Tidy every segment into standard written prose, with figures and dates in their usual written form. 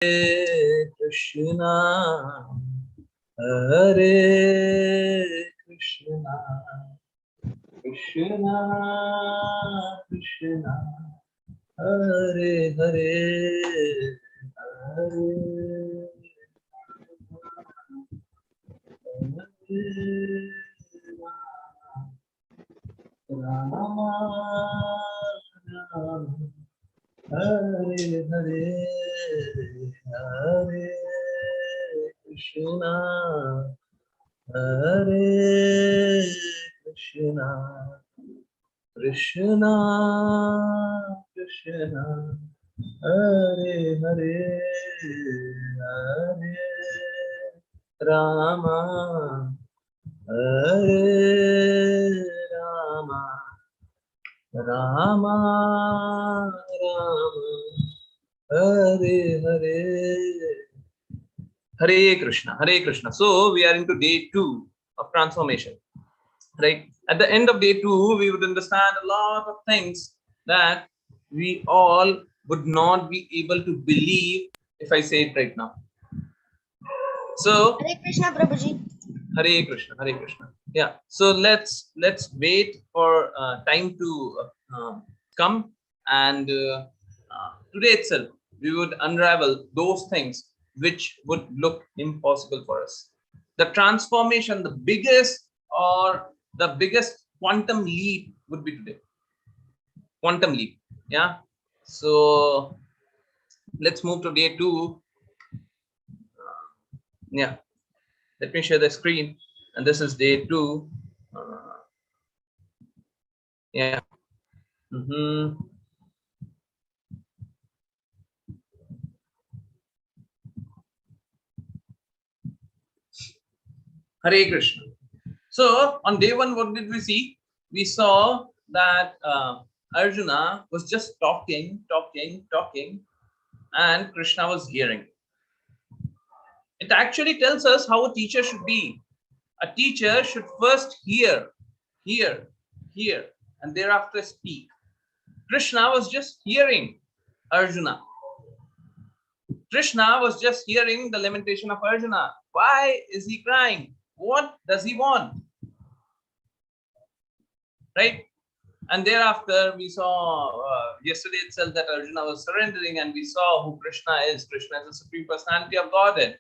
Krishna, Hare Krishna, Krishna Krishna, Hare Hare, Hare Rama, Rama, Hare Hare, Hare Krishna, Hare Krishna, Krishna Krishna, Hare Hare, Hare Rama, Hare Rama, Rama Rama, Hare Hare, Hare Krishna, Hare Krishna. So we are into day 2 of transformation, right? At the end of day 2, we would understand a lot of things that we all would not be able to believe if I say it right now. So Hare Krishna, Prabhuji. Hare Krishna, Hare Krishna. Yeah. So let's wait for time to come, and today itself we would unravel those things which would look impossible for us. The transformation, the biggest quantum leap would be today. Quantum leap. Yeah. So let's move to day 2. Yeah. Let me share the screen. And this is day 2. Yeah. Hare Krishna. So on day 1, what did we see? We saw that Arjuna was just talking, and Krishna was hearing. It actually tells us how a teacher should be. A teacher should first hear, and thereafter speak. Krishna was just hearing Arjuna. Krishna was just hearing the lamentation of Arjuna. Why is he crying? What does he want? Right? And thereafter, we saw yesterday itself that Arjuna was surrendering, and we saw who Krishna is. Krishna is the Supreme Personality of Godhead.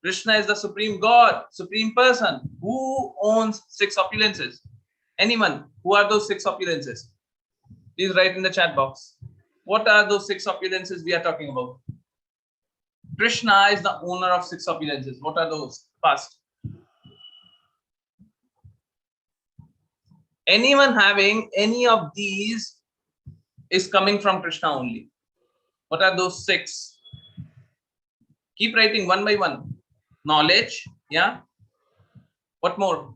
Krishna is the Supreme God, Supreme Person. Who owns 6 opulences? Anyone? Who are those 6 opulences? Please write in the chat box. What are those 6 opulences we are talking about? Krishna is the owner of 6 opulences. What are those? First. Anyone having any of these is coming from Krishna only. What are those 6? Keep writing one by one. Knowledge, yeah. What more?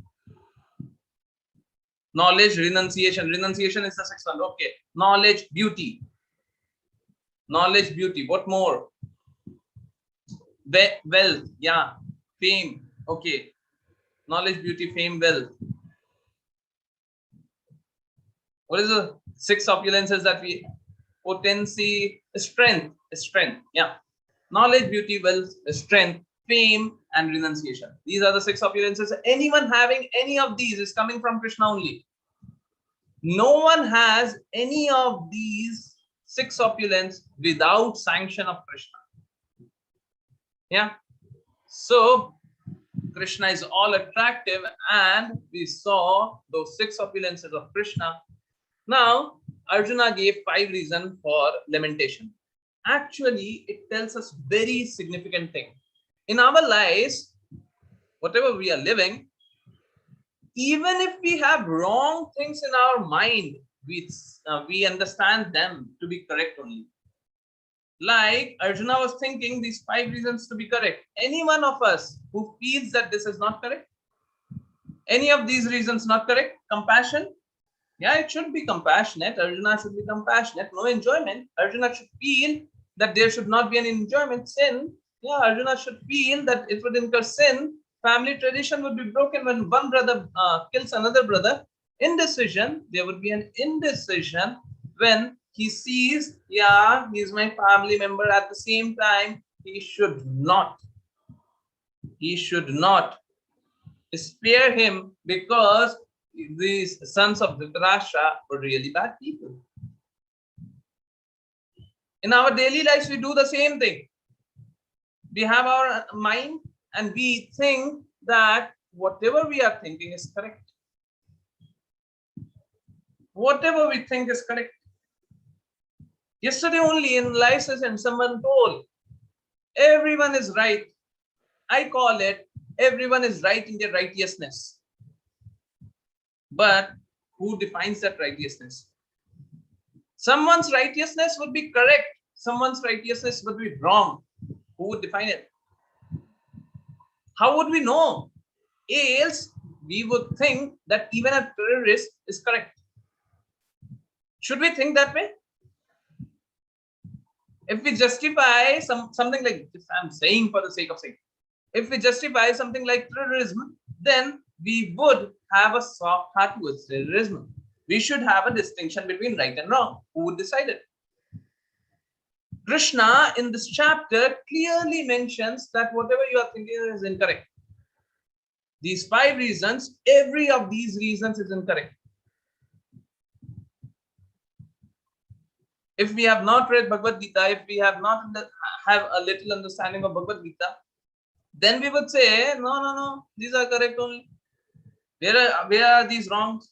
Knowledge, renunciation. Renunciation is the 6th one. Okay. Knowledge, beauty. Knowledge, beauty. What more? Wealth, yeah. Fame, okay. Knowledge, beauty, fame, wealth. What is the 6 opulences that we? Potency, strength, yeah. Knowledge, beauty, wealth, strength, fame, and renunciation. These are the 6 opulences. Anyone having any of these is coming from Krishna only. No one has any of these 6 opulence without sanction of Krishna. Yeah. So Krishna is all attractive, and we saw those 6 opulences of Krishna. Now Arjuna gave 5 reasons for lamentation. Actually, it tells us very significant thing. In our lives, whatever we are living, even if we have wrong things in our mind, we understand them to be correct only. Like Arjuna was thinking these 5 reasons to be correct. Any one of us who feels that this is not correct, any of these reasons not correct, compassion, yeah, it should be compassionate. Arjuna should be compassionate. No enjoyment. Arjuna should feel that there should not be any enjoyment. Sin, yeah, Arjuna should feel that it would incur sin. Family tradition would be broken when one brother kills another brother. Indecision, there would be an indecision when he sees, yeah, he's my family member. At the same time, he should not spare him, because these sons of Dhritarashtra were really bad people. In our daily lives, we do the same thing. We have our mind and we think that whatever we are thinking is correct. Whatever we think is correct. Yesterday only in live session, someone told everyone is right. I call it everyone is right in their righteousness. But who defines that righteousness? Someone's righteousness would be correct. Someone's righteousness would be wrong. Who would define it? How would we know? Else, we would think that even a terrorist is correct. Should we think that way? If we justify something like this, I'm saying for the sake of saying, if we justify something like terrorism, then we would have a soft heart towards terrorism. We should have a distinction between right and wrong. Who would decide it? Krishna in this chapter clearly mentions that whatever you are thinking is incorrect. These 5 reasons, every of these reasons is incorrect. If we have not read Bhagavad-Gita, if we have not have a little understanding of Bhagavad-Gita, then we would say, no, these are correct only. Where are these wrongs?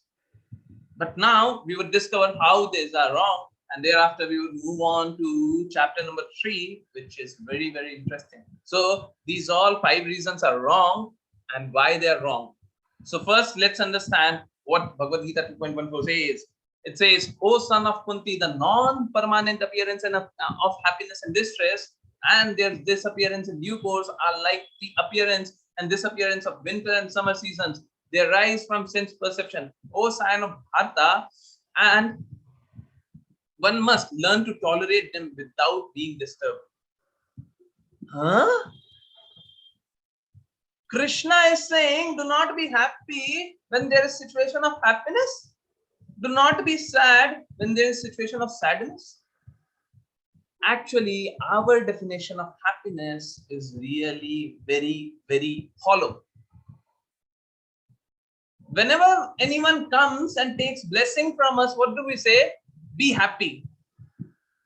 But now we would discover how these are wrong, and thereafter we would move on to chapter number 3, which is very, very interesting. So these all 5 reasons are wrong and why they are wrong. So first, let's understand what Bhagavad-Gita 2.14 says. It says, O son of Kunti, the non-permanent appearance of happiness and distress and their disappearance in due course are like the appearance and disappearance of winter and summer seasons. They arise from sense perception. O son of Bharata, and one must learn to tolerate them without being disturbed. Krishna is saying, do not be happy when there is situation of happiness. Do not be sad when there is situation of sadness. Actually, our definition of happiness is really very, very hollow. Whenever anyone comes and takes blessing from us, what do we say? Be happy.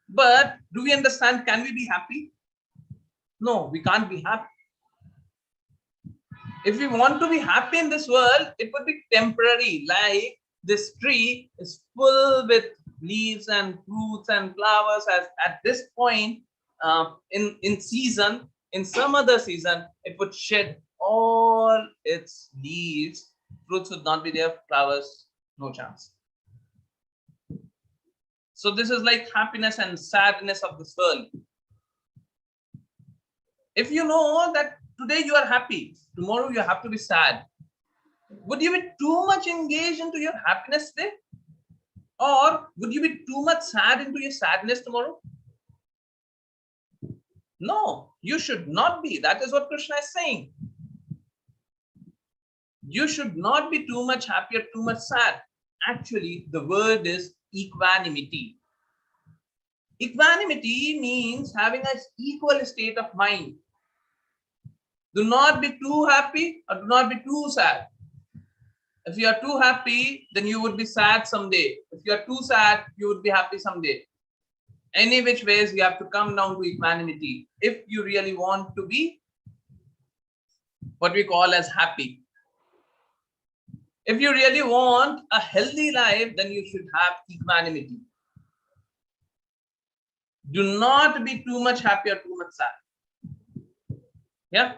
But do we understand, can we be happy? No, we can't be happy. If we want to be happy in this world, it would be temporary. Like this tree is full with leaves and fruits and flowers at this point in season. In some other season, it would shed all its leaves. Fruits would not be there, flowers, no chance. So this is like happiness and sadness of this world. If you know that today you are happy, tomorrow you have to be sad, would you be too much engaged into your happiness today? Or would you be too much sad into your sadness tomorrow? No, you should not be. That is what Krishna is saying. You should not be too much happy or too much sad. Actually, the word is equanimity. Equanimity means having an equal state of mind. Do not be too happy or do not be too sad. If you are too happy, then you would be sad someday. If you are too sad, you would be happy someday. Any which ways, you have to come down to equanimity if you really want to be what we call as happy. If you really want a healthy life, then you should have equanimity. Do not be too much happy or too much sad. Yeah.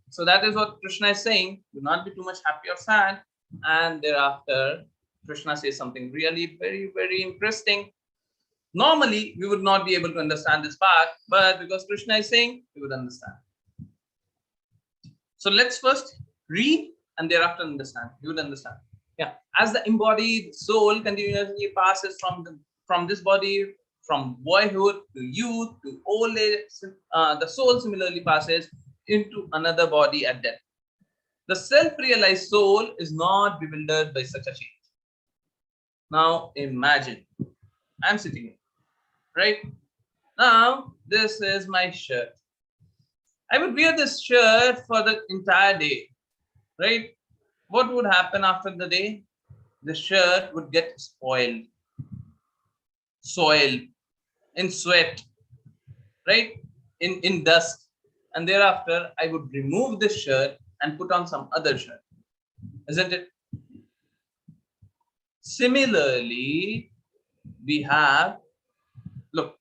So that is what Krishna is saying. Do not be too much happy or sad. And thereafter, Krishna says something really very, very interesting. Normally, we would not be able to understand this part, but because Krishna is saying, we would understand. So let's first read and thereafter understand. You would understand. Yeah. As the embodied soul continuously passes from this body, from boyhood to youth to old age, the soul similarly passes into another body at death. The self-realized soul is not bewildered by such a change. Now imagine, I'm sitting here. right? Now, this is my shirt. I would wear this shirt for the entire day, right? What would happen after the day? The shirt would get spoiled, soiled, in sweat, right? In dust. And thereafter, I would remove this shirt and put on some other shirt, isn't it? Similarly, we have, look,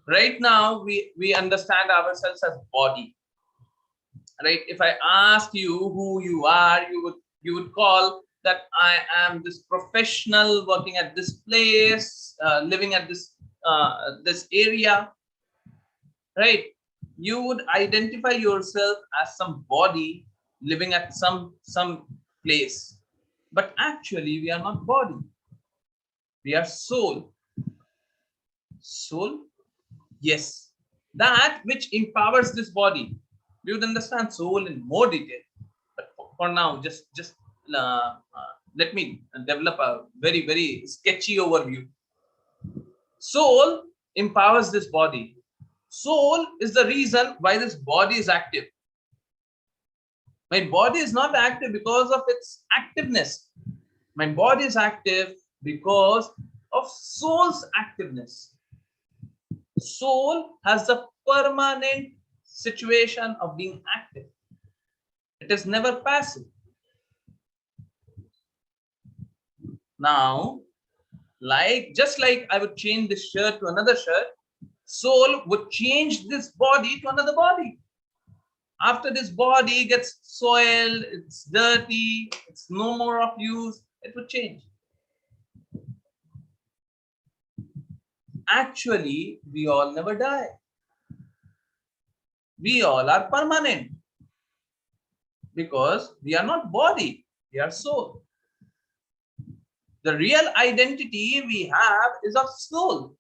right now we understand ourselves as body, right? If I ask you who you are, you would call that I am this professional working at this place, living at this area, right? You would identify yourself as some body living at some place, but actually we are not body, we are soul. Soul, yes, that which empowers this body. We would understand soul in more detail, but for now, just let me develop a very sketchy overview. Soul empowers this body. Soul is the reason why this body is active. My body is not active because of its activeness. My body is active because of soul's activeness. Soul has the permanent situation of being active. It is never passive. Now, just like I would change this shirt to another shirt, soul would change this body to another body. After this body gets soiled, it's dirty, it's no more of use, it would change. Actually, we all never die. We all are permanent because we are not body, we are soul. The real identity we have is of soul.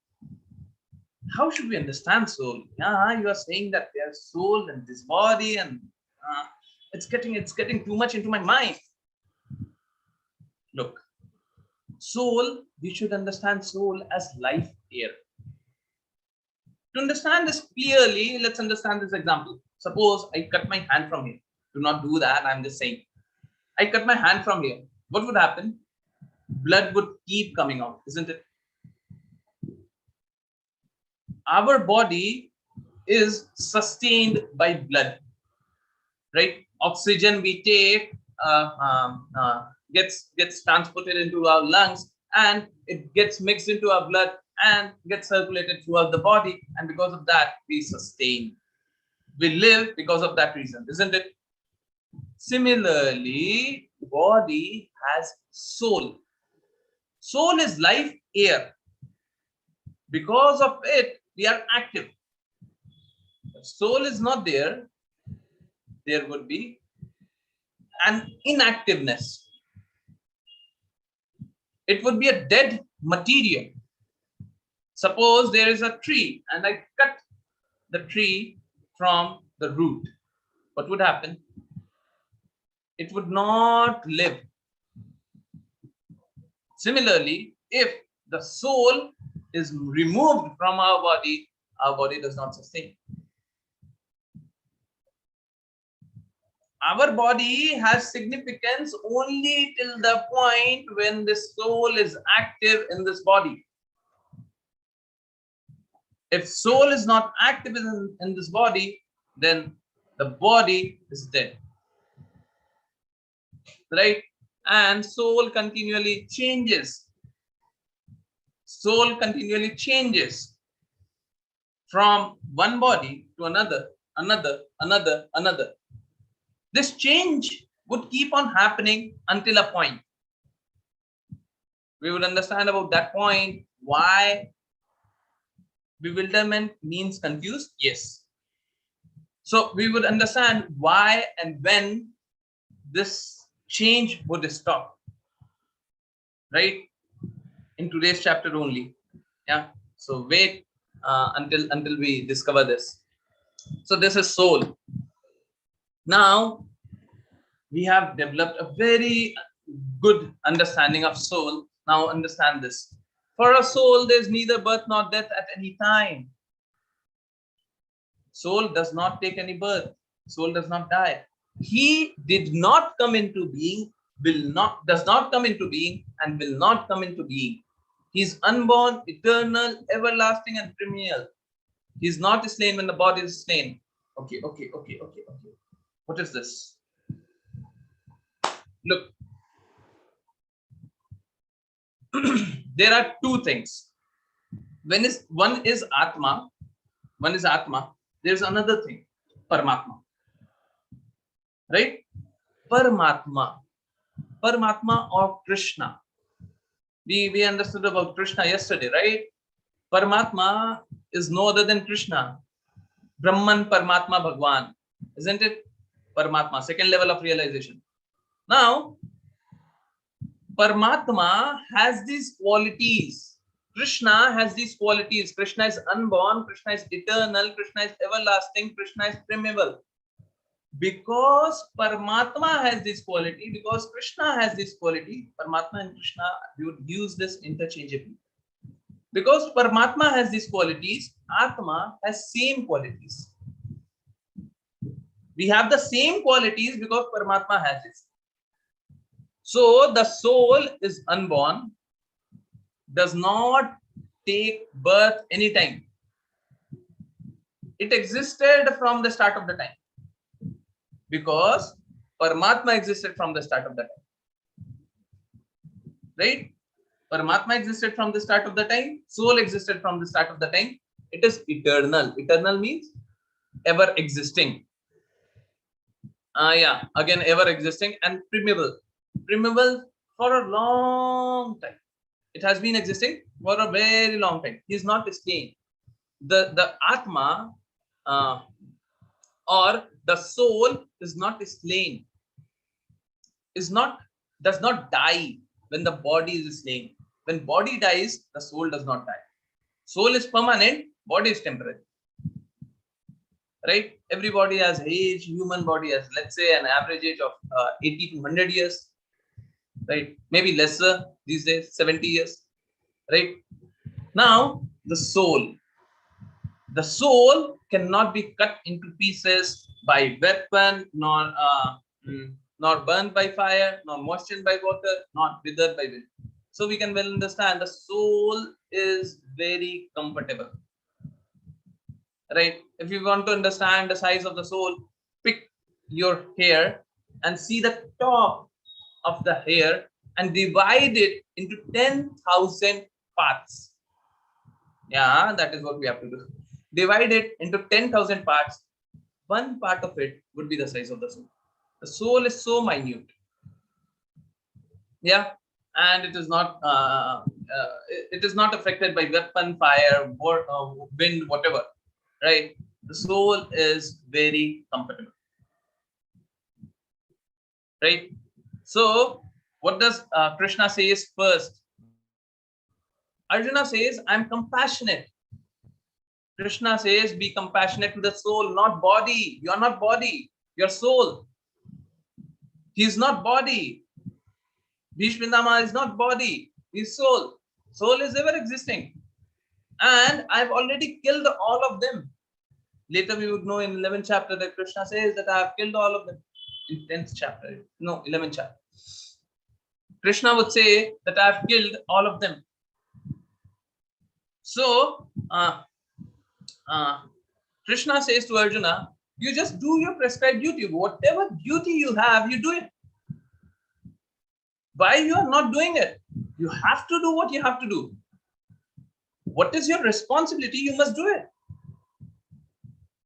How should we understand soul? Yeah, you are saying that there's soul and this body, and it's getting too much into my mind. Look, soul, we should understand soul as life air. To understand this clearly, let's understand this example. Suppose I cut my hand from here. Do not do that, I'm just saying. I cut my hand from here. What would happen? Blood would keep coming out, isn't it? Our body is sustained by blood, right? Oxygen we take gets transported into our lungs, and it gets mixed into our blood and gets circulated throughout the body, and because of that we sustain, we live because of that reason, isn't it? Similarly, body has soul. Soul is life air. Because of it, we are active. If soul is not there, there would be an inactiveness. It would be a dead material. Suppose there is a tree and I cut the tree from the root. What would happen? It would not live. Similarly, if the soul is removed from our body does not sustain. Our body has significance only till the point when the soul is active in this body. If soul is not active in this body, then the body is dead. Right? And soul continually changes. Soul continually changes from one body to another. This change would keep on happening until a point. We would understand about that point why bewilderment means confused. Yes. So we would understand why and when this change would stop. Right? In today's chapter only. Yeah. So wait until we discover this. So this is soul. Now we have developed a very good understanding of soul. Now understand this. For a soul, there is neither birth nor death at any time. Soul does not take any birth. Soul does not die. He did not come into being, does not come into being, and will not come into being. He is unborn, eternal, everlasting, and perennial. He is not slain when the body is slain. Okay. What is this? Look, there are two things. One is Atma. One is Atma. There's another thing, Paramatma. Right? Paramatma or Krishna. We understood about Krishna yesterday, right? Paramatma is no other than Krishna. Brahman, Paramatma, Bhagwan. Isn't it? Paramatma, second level of realization. Now, Paramatma has these qualities. Krishna has these qualities. Krishna is unborn, Krishna is eternal, Krishna is everlasting, Krishna is primeval. Because Paramatma has this quality, because Krishna has this quality, Paramatma and Krishna, we would use this interchangeably. Because Paramatma has these qualities, Atma has same qualities. We have the same qualities because Paramatma has it. So the soul is unborn, does not take birth anytime. It existed from the start of the time. Because Paramatma existed from the start of the time. Right? Paramatma existed from the start of the time. Soul existed from the start of the time. It is eternal. Eternal means ever existing. Again, ever existing and primeval. Primeval for a long time. It has been existing for a very long time. He is not slain. The Atma or the soul is not slain. Does not die when the body is slain. When body dies, the soul does not die. Soul is permanent, body is temporary. Right? Everybody has age. Human body has, let's say, an average age of 80 to 100 years. Right? Maybe lesser these days, 70 years. Right? Now, the soul cannot be cut into pieces by weapon, nor burned by fire, nor moistened by water, nor withered by wind. So we can well understand the soul is very comfortable. Right? If you want to understand the size of the soul, pick your hair and see the top of the hair and divide it into 10,000 parts. Yeah, that is what we have to do. Divide it into 10,000 parts. One part of it would be the size of the soul. The soul is so minute. Yeah, and it is not affected by weapon, fire, or wind, whatever. Right? The soul is very comfortable. Right? So, what does Krishna says first? Arjuna says, I'm compassionate. Krishna says, be compassionate to the soul, not body. You are not body. Your soul. He is not body. Bhishma is not body. He is soul. Soul is ever existing. And I've already killed all of them. Later we would know in 11th chapter that Krishna says that I have killed all of them. In 10th chapter. No, 11th chapter. Krishna would say that I have killed all of them. So, Krishna says to Arjuna, you just do your prescribed duty. Whatever duty you have, you do it. Why you are not doing it? You have to do what you have to do. What is your responsibility? You must do it.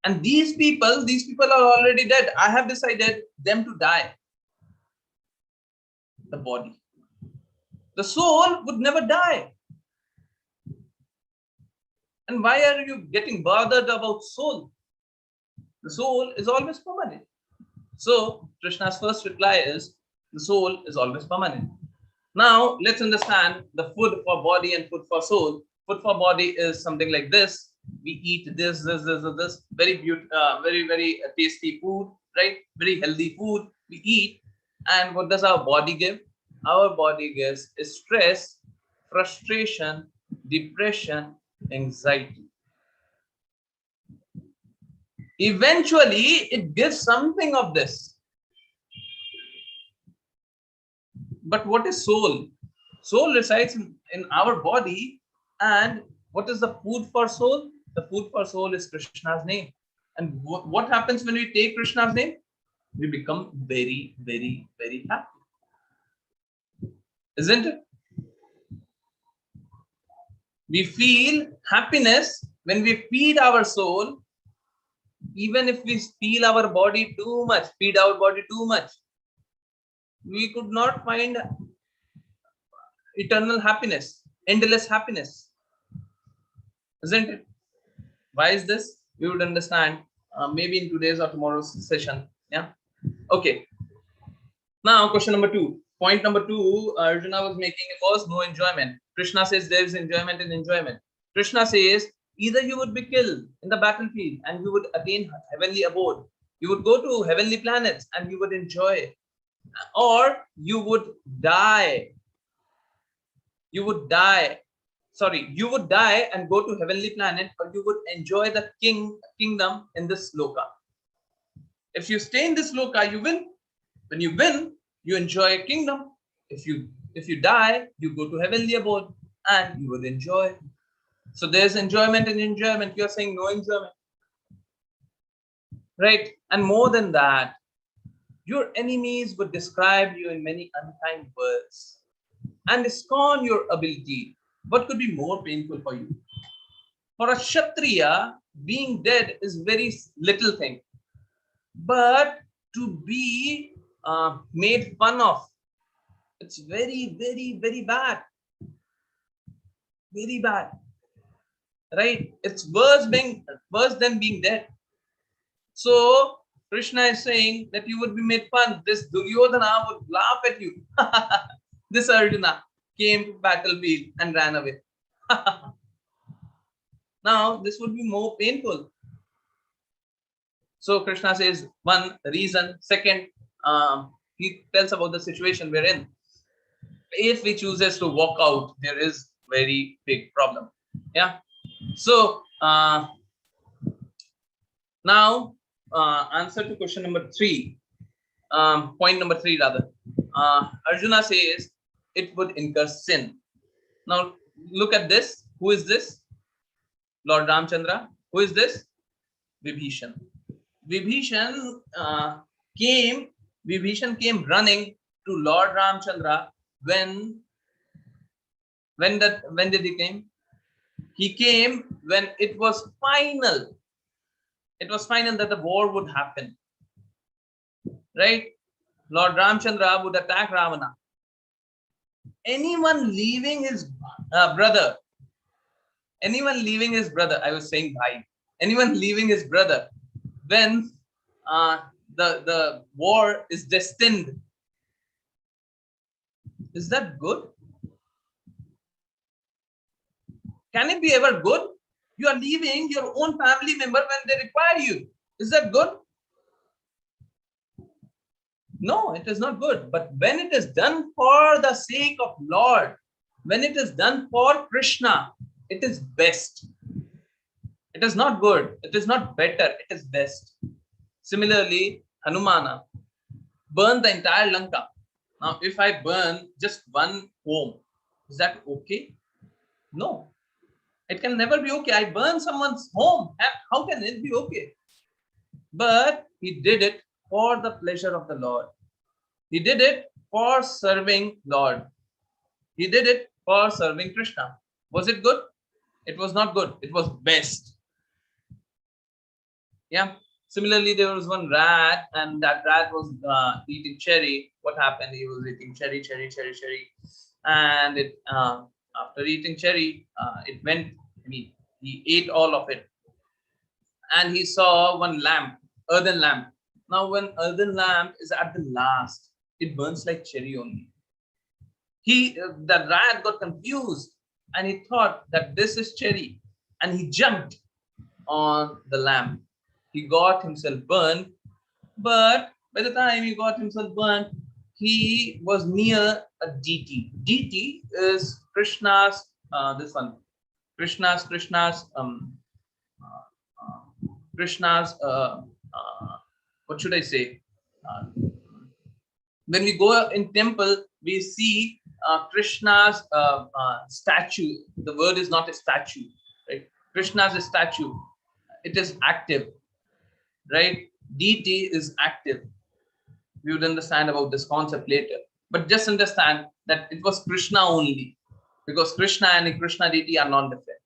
And these people are already dead. I have decided them to die. The body. The soul would never die. And why are you getting bothered about soul? The soul is always permanent. So Krishna's first reply is, the soul is always permanent. Now let's understand the food for body and food for soul. Food for body is something like this. We eat this. Very beautiful, very tasty food, right? Very healthy food we eat. And what does our body give? Our body gives is stress, frustration, depression, anxiety. Eventually, it gives something of this. But what is soul? Soul resides in our body. And what is the food for soul? The food for soul is Krishna's name. And what happens when we take Krishna's name? We become very, very, very happy. Isn't it? We feel happiness when we feed our soul. Even if we feed our body too much, we could not find eternal happiness, endless happiness. Isn't it? Why is this? We would understand maybe in today's or tomorrow's session. Yeah. Okay. Now, question number 2. Point number 2, Arjuna was making was no enjoyment. Krishna says there is enjoyment in enjoyment. Krishna says either you would be killed in the battlefield and you would attain heavenly abode. You would go to heavenly planets and you would enjoy, or you would die. You would die. Sorry, you would die and go to heavenly planet, or you would enjoy the kingdom in this loka. If you stay in this loka, you win. When you win, you enjoy a kingdom. If you die, you go to heavenly abode and you will enjoy. So there's enjoyment and enjoyment. You're saying no enjoyment. Right? And more than that, your enemies would describe you in many unkind words and scorn your ability. What could be more painful for you? For a Kshatriya, being dead is very little thing. But to be made fun of, it's very, very, very bad. Very bad. Right? It's worse than being dead. So Krishna is saying that you would be made fun. This Duryodhana would laugh at you. This Arjuna came to battlefield and ran away. Now this would be more painful. So Krishna says one reason. Second, he tells about the situation we're in. If he chooses to walk out, there is very big problem. Yeah. So now answer to question number 3. Point number 3 rather. Arjuna says it would incur sin. Now look at this. Who is this? Lord Ramchandra. Who is this? Vibhishan. Vibhishan came running to Lord Ramchandra when did he came? He came when it was final. It was final that the war would happen. Right? Lord Ramchandra would attack Ravana. Anyone leaving his brother, I was saying bhai, anyone leaving his brother when the war is destined, is that good? Can it be ever good? You are leaving your own family member when they require you. Is that good? No, it is not good. But when it is done for the sake of Lord, when it is done for Krishna, it is best. It is not good. It is not better. It is best. Similarly, Hanumana burned the entire Lanka. Now, if I burn just one home, is that okay? No. It can never be okay. I burn someone's home. How can it be okay? But he did it for the pleasure of the Lord. He did it for serving Lord. He did it for serving Krishna. Was it good? It was not good. It was best. Yeah. Similarly, there was one rat, and that rat was eating cherry. What happened? He was eating cherry, and it after eating cherry, it went. I mean, he ate all of it, and he saw one lamp, earthen lamp. Now, when earthen lamp is at the last, it burns like cherry only. The rat got confused, and he thought that this is cherry, and he jumped on the lamp. He got himself burned, but by the time he got himself burned, he was near a deity. Deity is Krishna's this one, uh, Krishna's what should I say? Uh, when we go in temple, we see Krishna's statue. The word is not a statue, right? Krishna's a statue. It is active, right? Deity is active. We would understand about this concept later. But just understand that it was Krishna only, because Krishna and a Krishna deity are non different.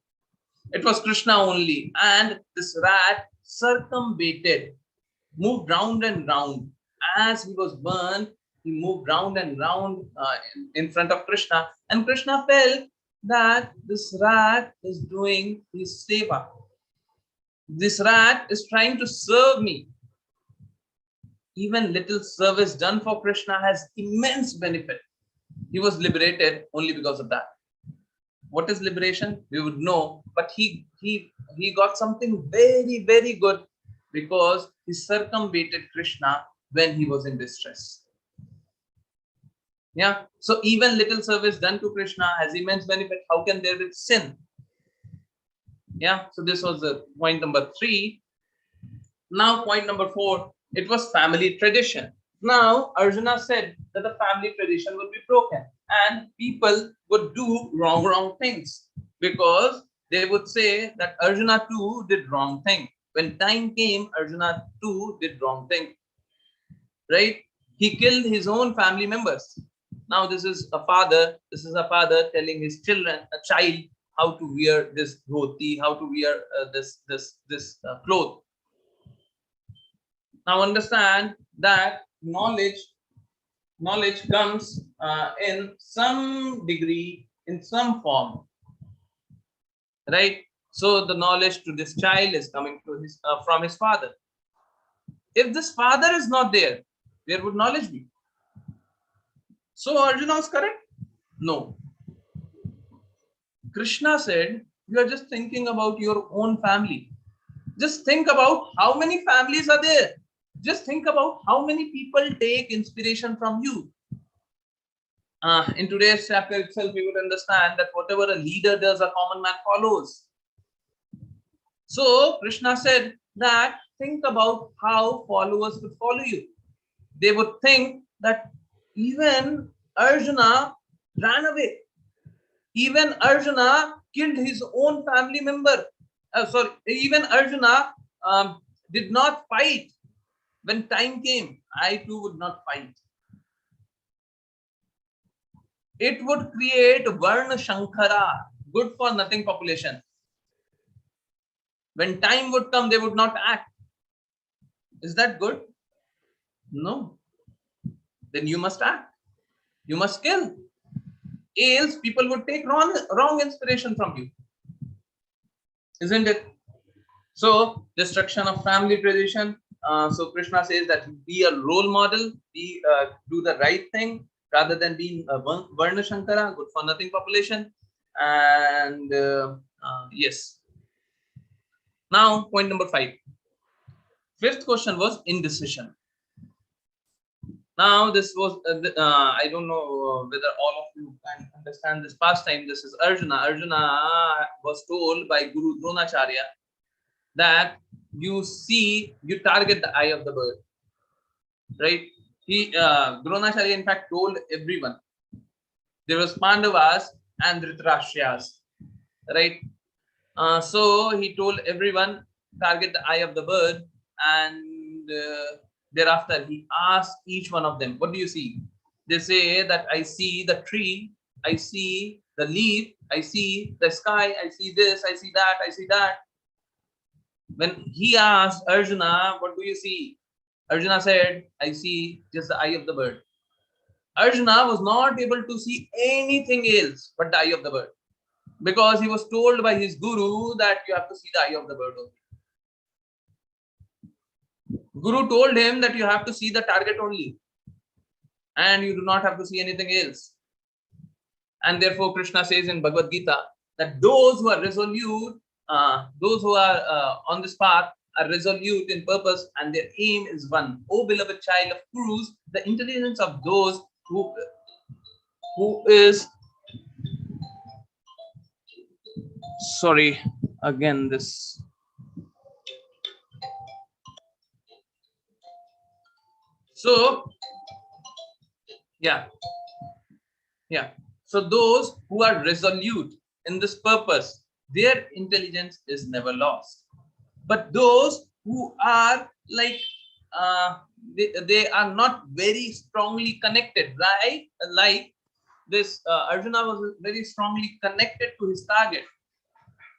It was Krishna only, and this rat circumvented, moved round and round. As he was burned, he moved round and round in front of Krishna, and Krishna felt that this rat is doing his seva. This rat is trying to serve me. Even little service done for Krishna has immense benefit. He was liberated only because of that. What is liberation? We would know, but he got something very, very good because he circumvented Krishna when he was in distress. Yeah. So even little service done to Krishna has immense benefit. How can there be sin? Yeah. So this was the point number 3. Now point number 4. It was family tradition. Now Arjuna said that the family tradition would be broken and people would do wrong things, because they would say that Arjuna too did wrong thing. When time came, Arjuna too did wrong thing, right? He killed his own family members. Now this is a father telling his child how to wear this dhoti, how to wear this cloth. Now understand that knowledge comes in some degree, in some form, right? So the knowledge to this child is coming to his from his father. If this father is not there, where would knowledge be? So Arjuna was correct? No. Krishna said, you are just thinking about your own family. Just think about how many families are there. Just think about how many people take inspiration from you. In today's chapter itself, we would understand that whatever a leader does, a common man follows. So Krishna said that think about how followers would follow you. They would think that even Arjuna ran away. Even Arjuna killed his own family member. Even Arjuna did not fight. When time came, I too would not fight. It would create Varna Shankara, good for nothing population. When time would come, they would not act. Is that good? No. Then you must act. You must kill. Else people would take wrong inspiration from you. Isn't it? So destruction of family tradition. So Krishna says that be a role model, do the right thing rather than being a Varna Shankara, good for nothing population. And yes. Now point number 5. 5th question was indecision. Now this was I don't know whether all of you can understand this pastime. This is Arjuna. Arjuna was told by Guru Dronacharya that you target the eye of the bird, right? Dronacharya in fact told everyone. There was Pandavas and Dhritarashtrayas, right? So he told everyone, target the eye of the bird, and thereafter he asked each one of them, what do you see? They say that I see the tree, I see the leaf, I see the sky, I see this, I see that, I see that. When he asked Arjuna, what do you see? Arjuna said, I see just the eye of the bird. Arjuna was not able to see anything else but the eye of the bird, because he was told by his guru that you have to see the eye of the bird only. Guru told him that you have to see the target only and you do not have to see anything else. And therefore Krishna says in Bhagavad-Gita that those who are resolute, those who are on this path are resolute in purpose and their aim is one. O beloved child of Kurus, the intelligence of those who is Sorry, again this. So yeah, so those who are resolute in this purpose, their intelligence is never lost. But those who are like they are not very strongly connected, right? Like this Arjuna was very strongly connected to his target.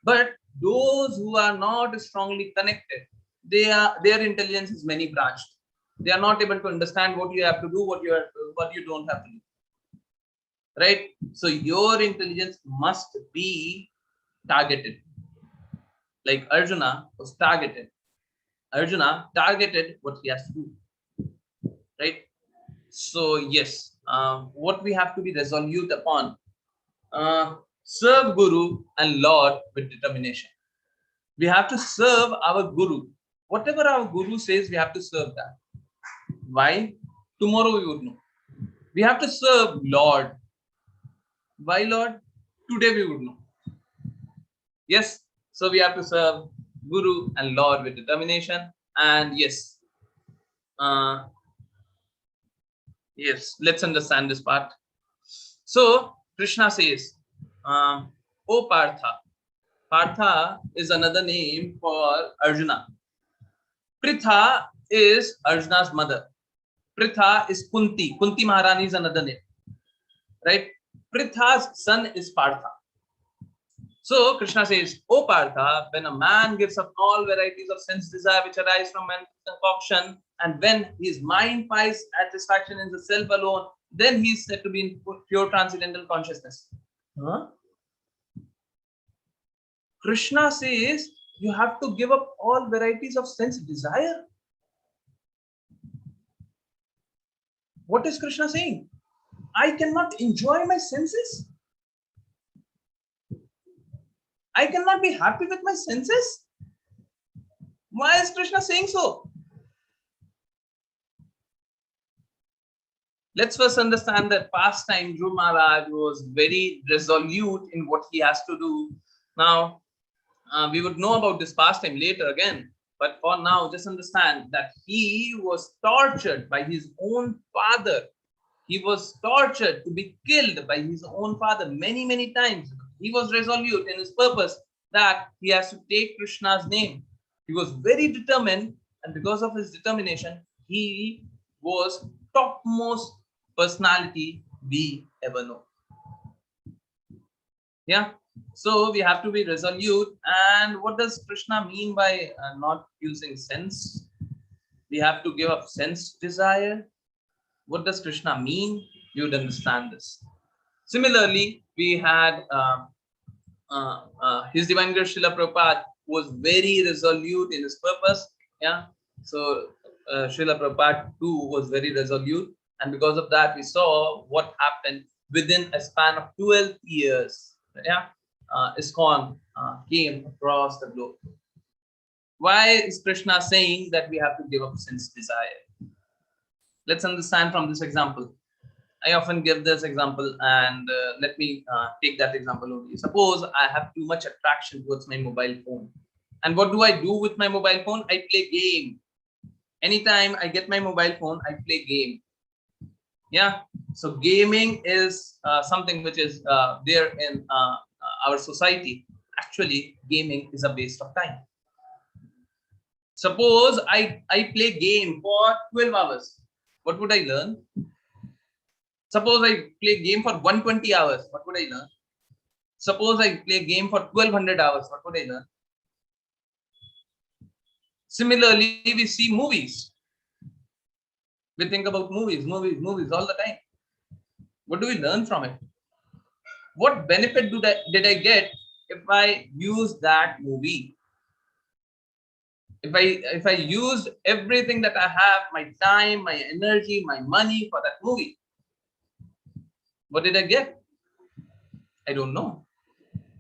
But those who are not strongly connected, their intelligence is many branched. They are not able to understand what you have to do, what you don't have to do. Right? So your intelligence must be targeted. Like Arjuna was targeted. Arjuna targeted what he has to do. Right? So yes, what we have to be resolute upon, serve Guru and Lord with determination. We have to serve our Guru. Whatever our Guru says, we have to serve that. Why? Tomorrow we would know. We have to serve Lord. Why Lord? Today we would know. Yes. So we have to serve Guru and Lord with determination. And yes, let's understand this part. So Krishna says, O Partha. Partha is another name for Arjuna. Pritha is Arjuna's mother. Pritha is Kunti. Kunti Maharani is another name. Right? Pritha's son is Partha. So Krishna says, O Partha, when a man gives up all varieties of sense desire which arise from man's concoction, and when his mind finds satisfaction in the self alone, then he is said to be in pure transcendental consciousness. Huh? Krishna says you have to give up all varieties of sense desire. What is Krishna saying? I cannot enjoy my senses. I cannot be happy with my senses. Why is Krishna saying so? Let's first understand that past time Dhruv Maharaj was very resolute in what he has to do. Now, we would know about this past time later again. But for now, just understand that he was tortured by his own father. He was tortured to be killed by his own father many, many times. He was resolute in his purpose that he has to take Krishna's name. He was very determined, and because of his determination, he was topmost personality we ever know. Yeah. So we have to be resolute. And what does Krishna mean by not using sense? We have to give up sense desire. What does Krishna mean? You would understand this. Similarly, we had His Divine Grace Srila Prabhupada was very resolute in his purpose. Yeah. So Srila Prabhupada too was very resolute. And because of that, we saw what happened within a span of 12 years. Yeah. ISKCON came across the globe. Why is Krishna saying that we have to give up sense desire? Let's understand from this example. I often give this example, and let me take that example only. Suppose I have too much attraction towards my mobile phone. And what do I do with my mobile phone? I play game. Anytime I get my mobile phone, I play game. Yeah. So gaming is something which is there in our society. Actually, gaming is a waste of time. Suppose I play game for 12 hours. What would I learn? Suppose I play game for 120 hours. What would I learn? Suppose I play game for 1200 hours. What would I learn? Similarly, we see movies. We think about movies all the time. What do we learn from it? What benefit did I get if I use that movie? If I used everything that I have, my time, my energy, my money for that movie, what did I get? I don't know.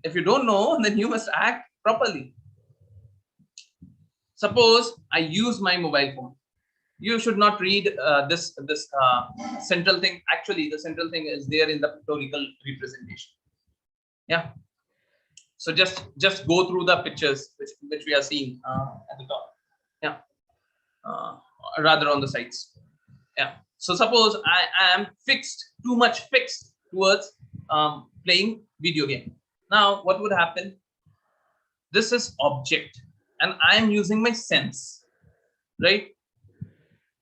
If you don't know, then you must act properly. Suppose I use my mobile phone. You should not read this central thing. Actually, the central thing is there in the pictorial representation. Yeah. So just go through the pictures which we are seeing at the top. Yeah, rather on the sides. Yeah. So suppose I am too much fixed towards playing video game. Now what would happen? This is object, and I am using my sense, right?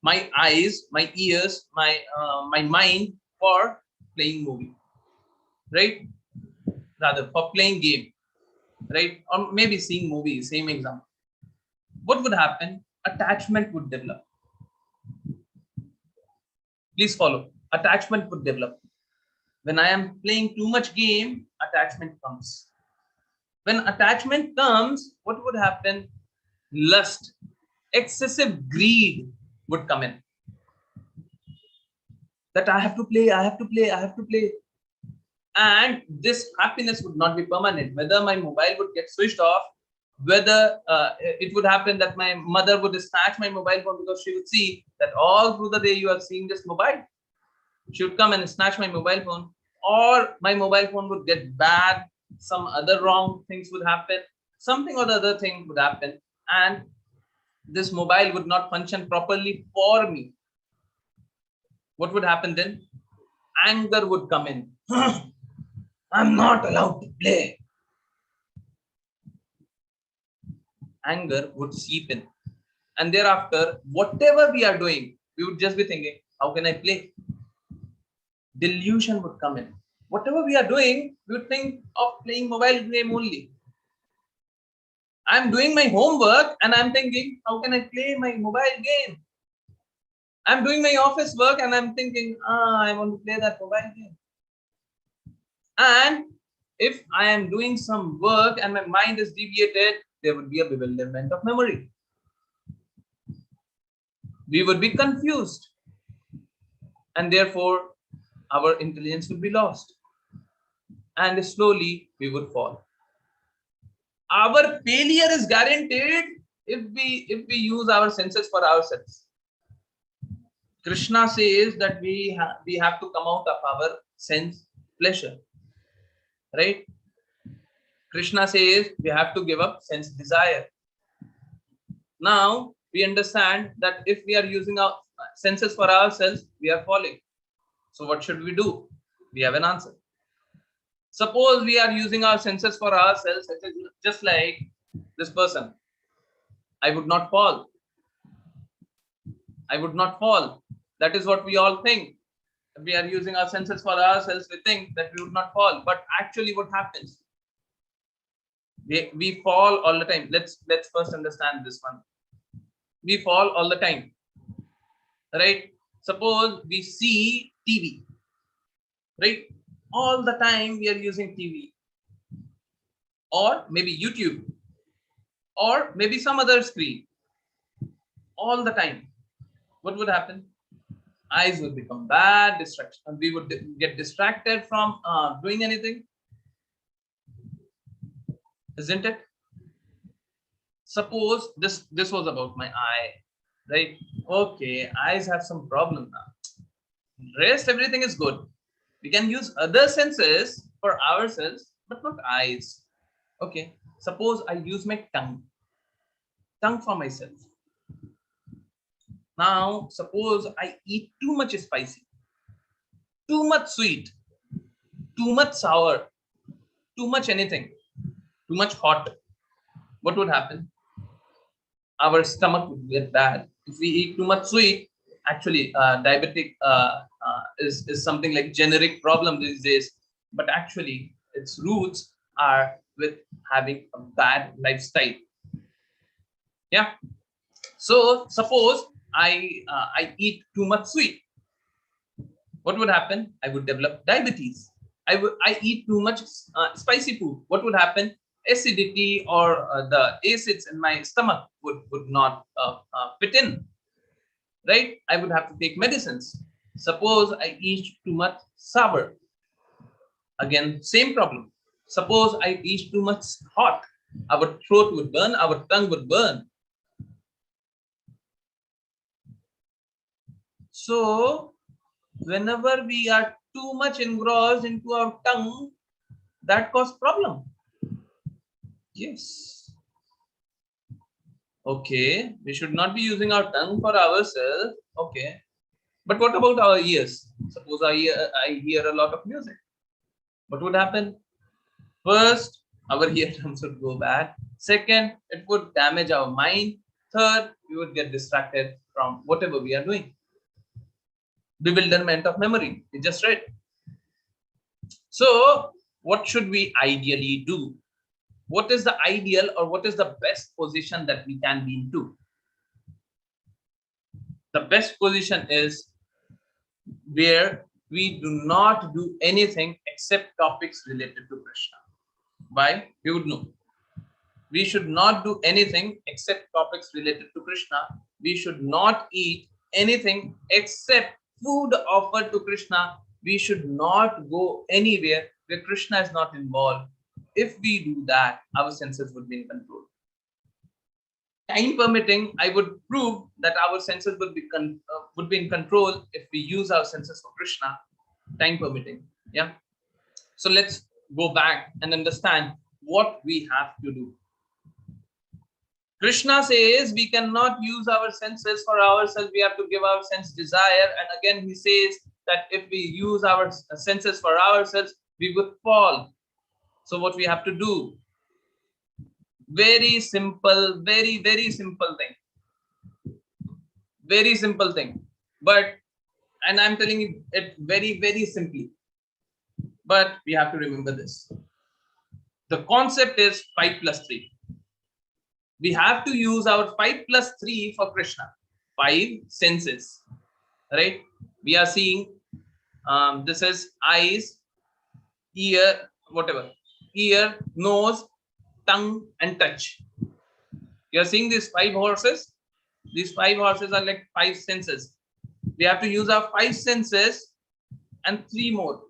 My eyes, my ears, my mind for playing movie, right? Rather for playing game, right? Or maybe seeing movie. Same example. What would happen? Attachment would develop. Please follow. Attachment would develop. When I am playing too much game, attachment comes. When attachment comes, what would happen? Lust, excessive greed would come in. That I have to play, I have to play, I have to play. And this happiness would not be permanent. Whether my mobile would get switched off, whether it would happen that my mother would snatch my mobile phone because she would see that all through the day you are seeing this mobile. She would come and snatch my mobile phone, or my mobile phone would get bad, some other wrong things would happen, something or the other thing would happen, and this mobile would not function properly for me. What would happen then? Anger would come in. I'm not allowed to play. Anger would seep in. And thereafter, whatever we are doing, we would just be thinking, how can I play? Delusion would come in. Whatever we are doing, we would think of playing mobile game only. I'm doing my homework and I'm thinking, how can I play my mobile game? I'm doing my office work and I'm thinking, I want to play that mobile game. And if I am doing some work and my mind is deviated, there would be a bewilderment of memory. We would be confused. And therefore, our intelligence would be lost. And slowly we would fall. Our failure is guaranteed if we use our senses for ourselves. Krishna says that we have to come out of our sense pleasure, right? Krishna says we have to give up sense desire. Now we understand that if we are using our senses for ourselves, we are falling. So what should we do? We have an answer. Suppose we are using our senses for ourselves, just like this person. I would not fall. I would not fall. That is what we all think. If we are using our senses for ourselves, we think that we would not fall. But actually what happens? We fall all the time. Let's first understand this one. We fall all the time. Right? Suppose we see TV. Right? All the time we are using TV. Or maybe YouTube. Or maybe some other screen. All the time. What would happen? Eyes would become bad, distraction. We would get distracted from doing anything. Isn't it? Suppose this was about my eye, right? Okay, eyes have some problem now. Rest, everything is good. We can use other senses for ourselves, but not eyes. Okay, suppose I use my tongue for myself. Now, suppose I eat too much spicy, too much sweet, too much sour, too much anything, too much hot. What would happen? Our stomach would get bad. If we eat too much sweet, actually, diabetic is something like generic problem these days. But actually, its roots are with having a bad lifestyle. Yeah. So suppose I eat too much sweet. What would happen? I would develop diabetes. I eat too much spicy food. What would happen? Acidity or the acids in my stomach would not fit in. Right? I would have to take medicines. Suppose I eat too much sour. Again, same problem. Suppose I eat too much hot. Our throat would burn, our tongue would burn. So, whenever we are too much engrossed into our tongue, that causes problem. Yes. Okay, we should not be using our tongue for ourselves. Okay, but what about our ears? Suppose I hear a lot of music. What would happen? First, our eardrums would go bad. Second, it would damage our mind. Third, we would get distracted from whatever we are doing. Bewilderment of memory. We just read. So, what should we ideally do? What is the ideal or what is the best position that we can be into? The best position is where we do not do anything except topics related to Krishna. Why? You would know. We should not do anything except topics related to Krishna. We should not eat anything except food offered to Krishna. We should not go anywhere where Krishna is not involved. If we do that, our senses would be in control. Time permitting, I would prove that our senses would be in control if we use our senses for Krishna. Time permitting, yeah. So let's go back and understand what we have to do. Krishna says we cannot use our senses for ourselves. We have to give our sense desire. And again, he says that if we use our senses for ourselves, we would fall. So what we have to do? Very simple, very simple thing. Very simple thing. But, and I'm telling it very simply. But we have to remember this. The concept is 5 plus 3. We have to use our 5 plus 3 for Krishna. 5 senses, right? We are seeing, this is eyes, ear, whatever, ear, nose, tongue, and touch. You are seeing these 5 horses. These 5 horses are like 5 senses. We have to use our 5 senses and 3 more.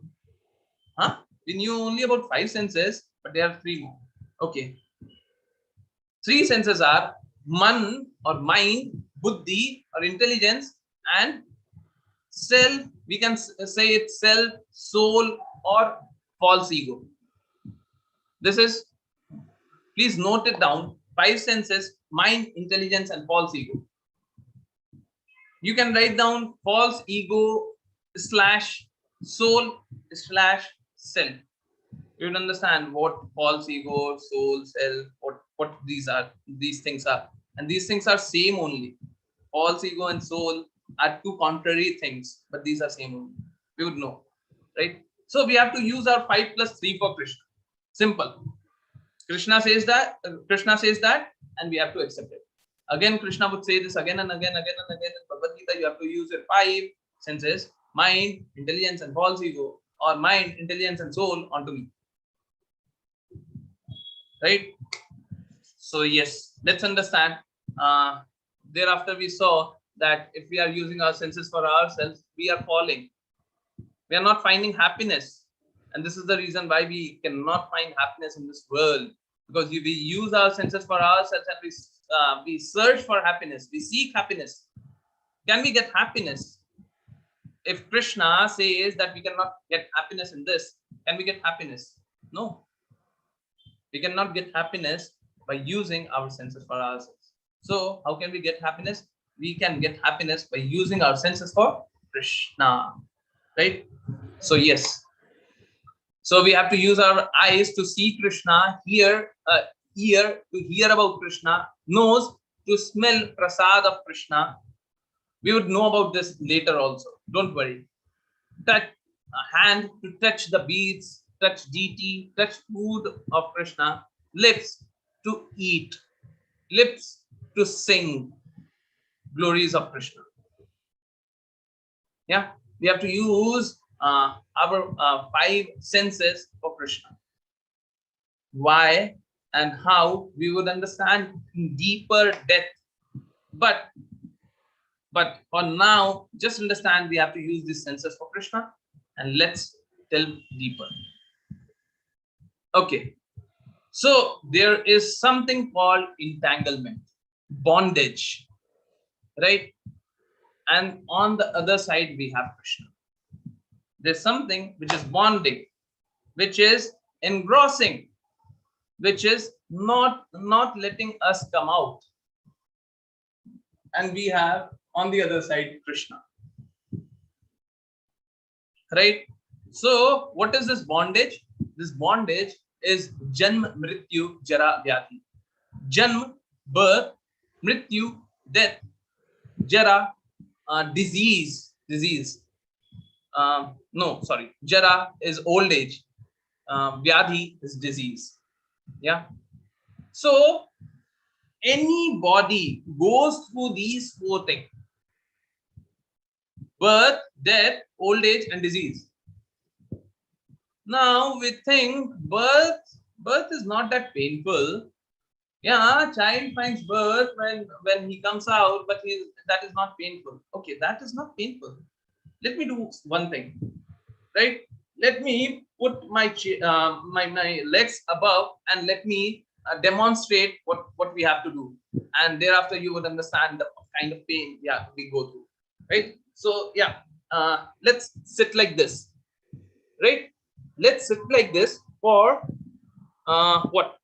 Huh? We knew only about 5 senses, but there are 3 more. Okay. 3 senses are man or mind, buddhi or intelligence, and self. We can say it's self, soul, or false ego. This is, please note it down, 5 senses: mind, intelligence, and false ego. You can write down false ego / soul / self. You will understand what false ego, soul, self, what these things are. And these things are same only. False ego and soul are 2 contrary things, but these are same only. We would know, right? So we have to use our 5 plus 3 for Krishna. Simple. Krishna says that, and we have to accept it. Again, Krishna would say this again and again. In Bhagavad-Gita, you have to use your 5 senses: mind, intelligence, and false ego, or mind, intelligence, and soul onto me. Right? So yes, let's understand. Thereafter, we saw that if we are using our senses for ourselves, we are falling. We are not finding happiness. And this is the reason why we cannot find happiness in this world. Because we use our senses for ourselves and we search for happiness. We seek happiness. Can we get happiness? If Krishna says that we cannot get happiness in this, can we get happiness? No. We cannot get happiness by using our senses for ourselves. So how can we get happiness? We can get happiness by using our senses for Krishna. Right? So yes. So we have to use our eyes to see Krishna, ear to hear about Krishna, nose to smell prasad of Krishna. We would know about this later also. Don't worry. Touch, hand to touch the beads, touch deity, touch food of Krishna. Lips to eat, lips to sing glories of Krishna. Yeah, we have to use our 5 senses for Krishna. Why and how we would understand in deeper depth. But for now, just understand we have to use these senses for Krishna, and let's delve deeper. Okay, so there is something called entanglement, bondage, right? And on the other side, we have Krishna. There's something which is bonding, which is engrossing. which is not letting us come out. And we have on the other side Krishna, right? So what is this bondage? This bondage is Janm, Mrityu, Jara, Vyadhi. Janm, birth; Mrityu, death; Jara, disease. No, sorry. Jara is old age. Vyadhi is disease. Yeah. So any body goes through these four things: birth, death, old age, and disease. Now we think birth is not that painful. Yeah, child finds birth when he comes out, but that is not painful. Okay, that is not painful. Let me do one thing, right? Let me put my legs above and let me demonstrate what we have to do, and thereafter you would understand the kind of pain, yeah, we go through, right? So yeah, let's sit like this, right? Let's sit like this for what?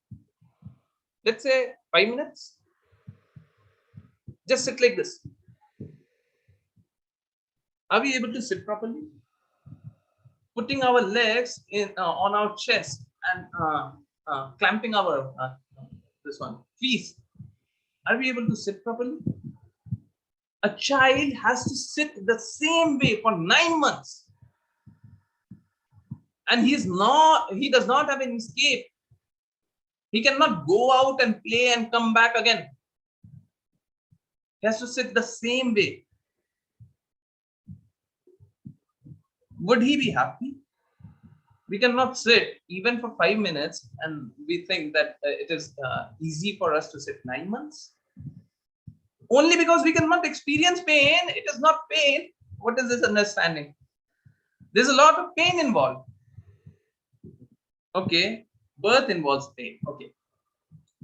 Let's say 5 minutes. Just sit like this. Are we able to sit properly? Putting our legs in on our chest and clamping our this one feet. Are we able to sit properly? A child has to sit the same way for 9 months, and he does not have an escape. He cannot go out and play and come back again. He has to sit the same way. Would he be happy? We cannot sit even for 5 minutes, and we think that it is easy for us to sit 9 months. Only because we cannot experience pain. It is not pain. What is this understanding? There's a lot of pain involved. Okay, birth involves pain. Okay,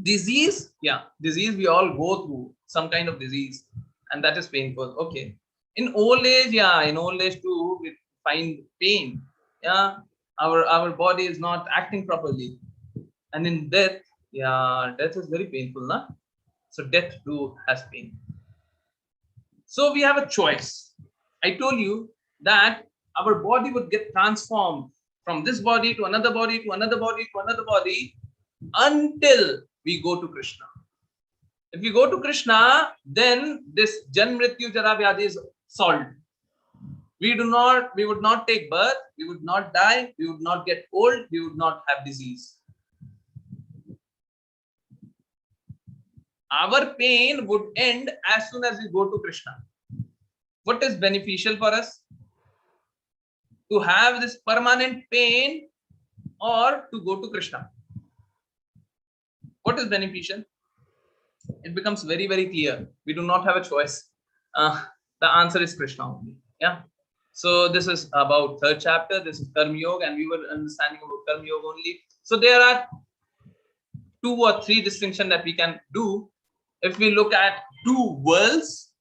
disease, yeah, disease we all go through some kind of disease, and that is painful. Okay, in old age, yeah, in old age too, we find pain. Yeah, our body is not acting properly, and in death, yeah, death is very painful, na? So death too has pain. So we have a choice. I told you that our body would get transformed from this body to another body to another body to another body until we go to Krishna. If we go to Krishna, then this Jan Mrityu Jara Vyadhi is solved. We would not take birth, we would not die, we would not get old, we would not have disease. Our pain would end as soon as we go to Krishna. What is beneficial for us? To have this permanent pain or to go to Krishna? What is beneficial? It becomes very, very clear. We do not have a choice. The answer is Krishna only. Yeah. So this is about third chapter. This is Karma Yoga, and we were understanding about Karma Yoga only. So there are 2 or 3 distinctions that we can do. If we look at 2 worlds,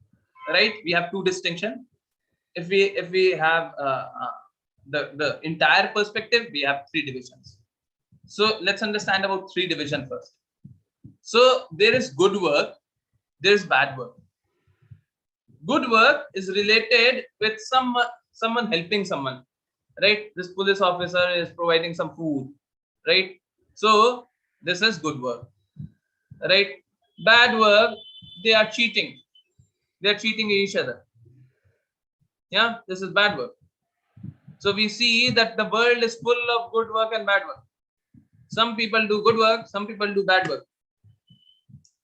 right? We have 2 distinctions. If we have the entire perspective, we have 3 divisions. So let's understand about 3 division first. So there is good work, there is bad work. Good work is related with someone helping someone, right? This police officer is providing some food, right? So this is good work, right? Bad work, they are cheating. They are cheating each other. Yeah, this is bad work. So we see that the world is full of good work and bad work. Some people do good work, some people do bad work,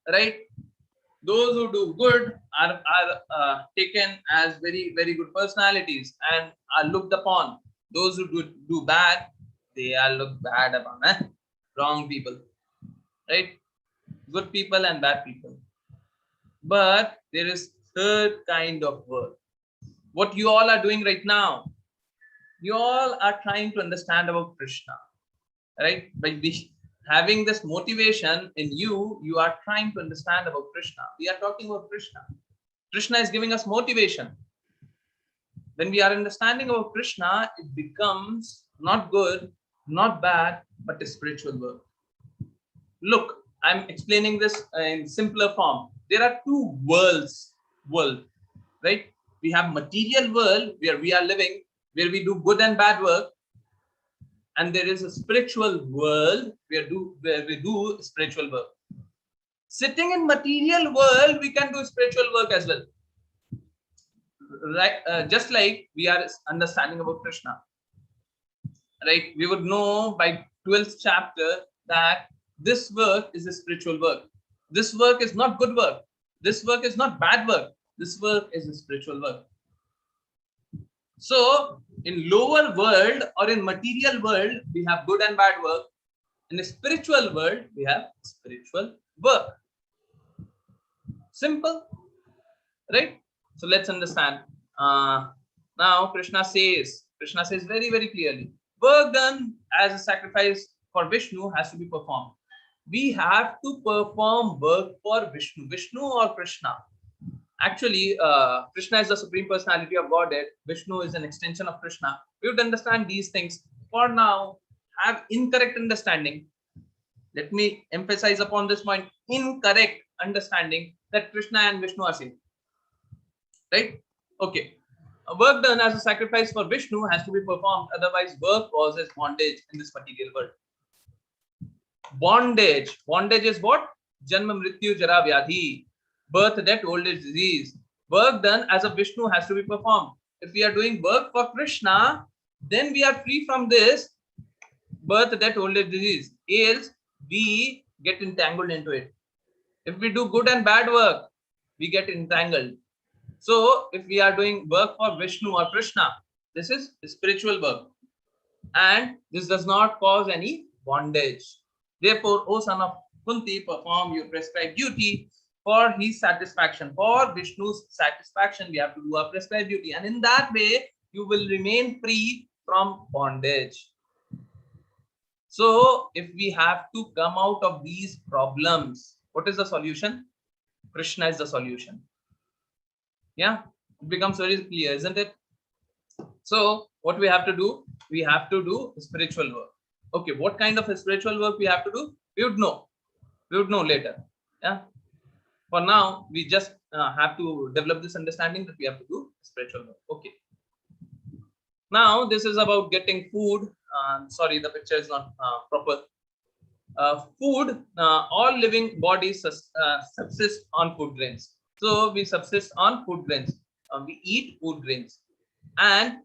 right? Those who do good are taken as very, very good personalities and are looked upon. Those who do bad, they are looked bad upon. Wrong people, right? Good people and bad people. But there is third kind of work. What you all are doing right now, you all are trying to understand about Krishna, right? By having this motivation in you, you are trying to understand about Krishna. We are talking about Krishna. Krishna is giving us motivation. When we are understanding about Krishna, it becomes not good, not bad, but a spiritual work. Look, I'm explaining this in simpler form. There are two world, right? We have material world where we are living, where we do good and bad work, and there is a spiritual world where we do spiritual work. Sitting in material world, we can do spiritual work as well, right? Just like we are understanding about Krishna, right? We would know by 12th chapter that this work is a spiritual work. This work is not good work. This work is not bad work. This work is a spiritual work. So in lower world or in material world, we have good and bad work. In the spiritual world, we have spiritual work. Simple, right? So let's understand. Now Krishna says very, very clearly, work done as a sacrifice for Vishnu has to be performed. We have to perform work for Vishnu or Krishna. Actually, Krishna is the supreme personality of Godhead. Vishnu is an extension of Krishna. We would understand these things. For now, have incorrect understanding. Let me emphasize upon this point: incorrect understanding that Krishna and Vishnu are same. Right? Okay. A work done as a sacrifice for Vishnu has to be performed, otherwise work causes bondage in this material world. Bondage is what? Janma, mrityu, jara, vyadhi. Birth, death, old age, disease. Work done as a Vishnu has to be performed. If we are doing work for Krishna, then we are free from this birth, death, old age, disease. Else we get entangled into it. If we do good and bad work, we get entangled. So if we are doing work for Vishnu or Krishna, this is spiritual work, and this does not cause any bondage. Therefore, O son of Kunti, perform your prescribed duty for his satisfaction. For Vishnu's satisfaction, we have to do our prescribed duty, and in that way, you will remain free from bondage. So, if we have to come out of these problems, what is the solution? Krishna is the solution. Yeah, it becomes very clear, isn't it? So, what we have to do? We have to do spiritual work. Okay, what kind of spiritual work we have to do? We would know. We would know later. Yeah. For now, we just have to develop this understanding that we have to do spiritual work. Okay. Now, this is about getting food. Sorry, the picture is not proper. Food. All living bodies subsist on food grains. So we subsist on food grains. We eat food grains. And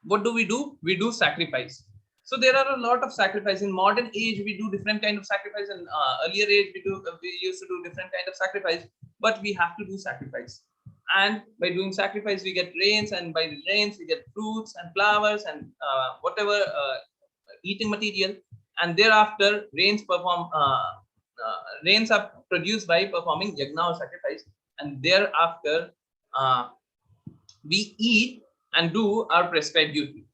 what do? We do sacrifice. So there are a lot of sacrifice. In modern age, we do different kind of sacrifice. In earlier age, we used to do different kind of sacrifice. But we have to do sacrifice. And by doing sacrifice, we get rains, and by the rains, we get fruits and flowers and whatever eating material. And thereafter, rains are produced by performing yajna or sacrifice. And thereafter, we eat and do our prescribed duty,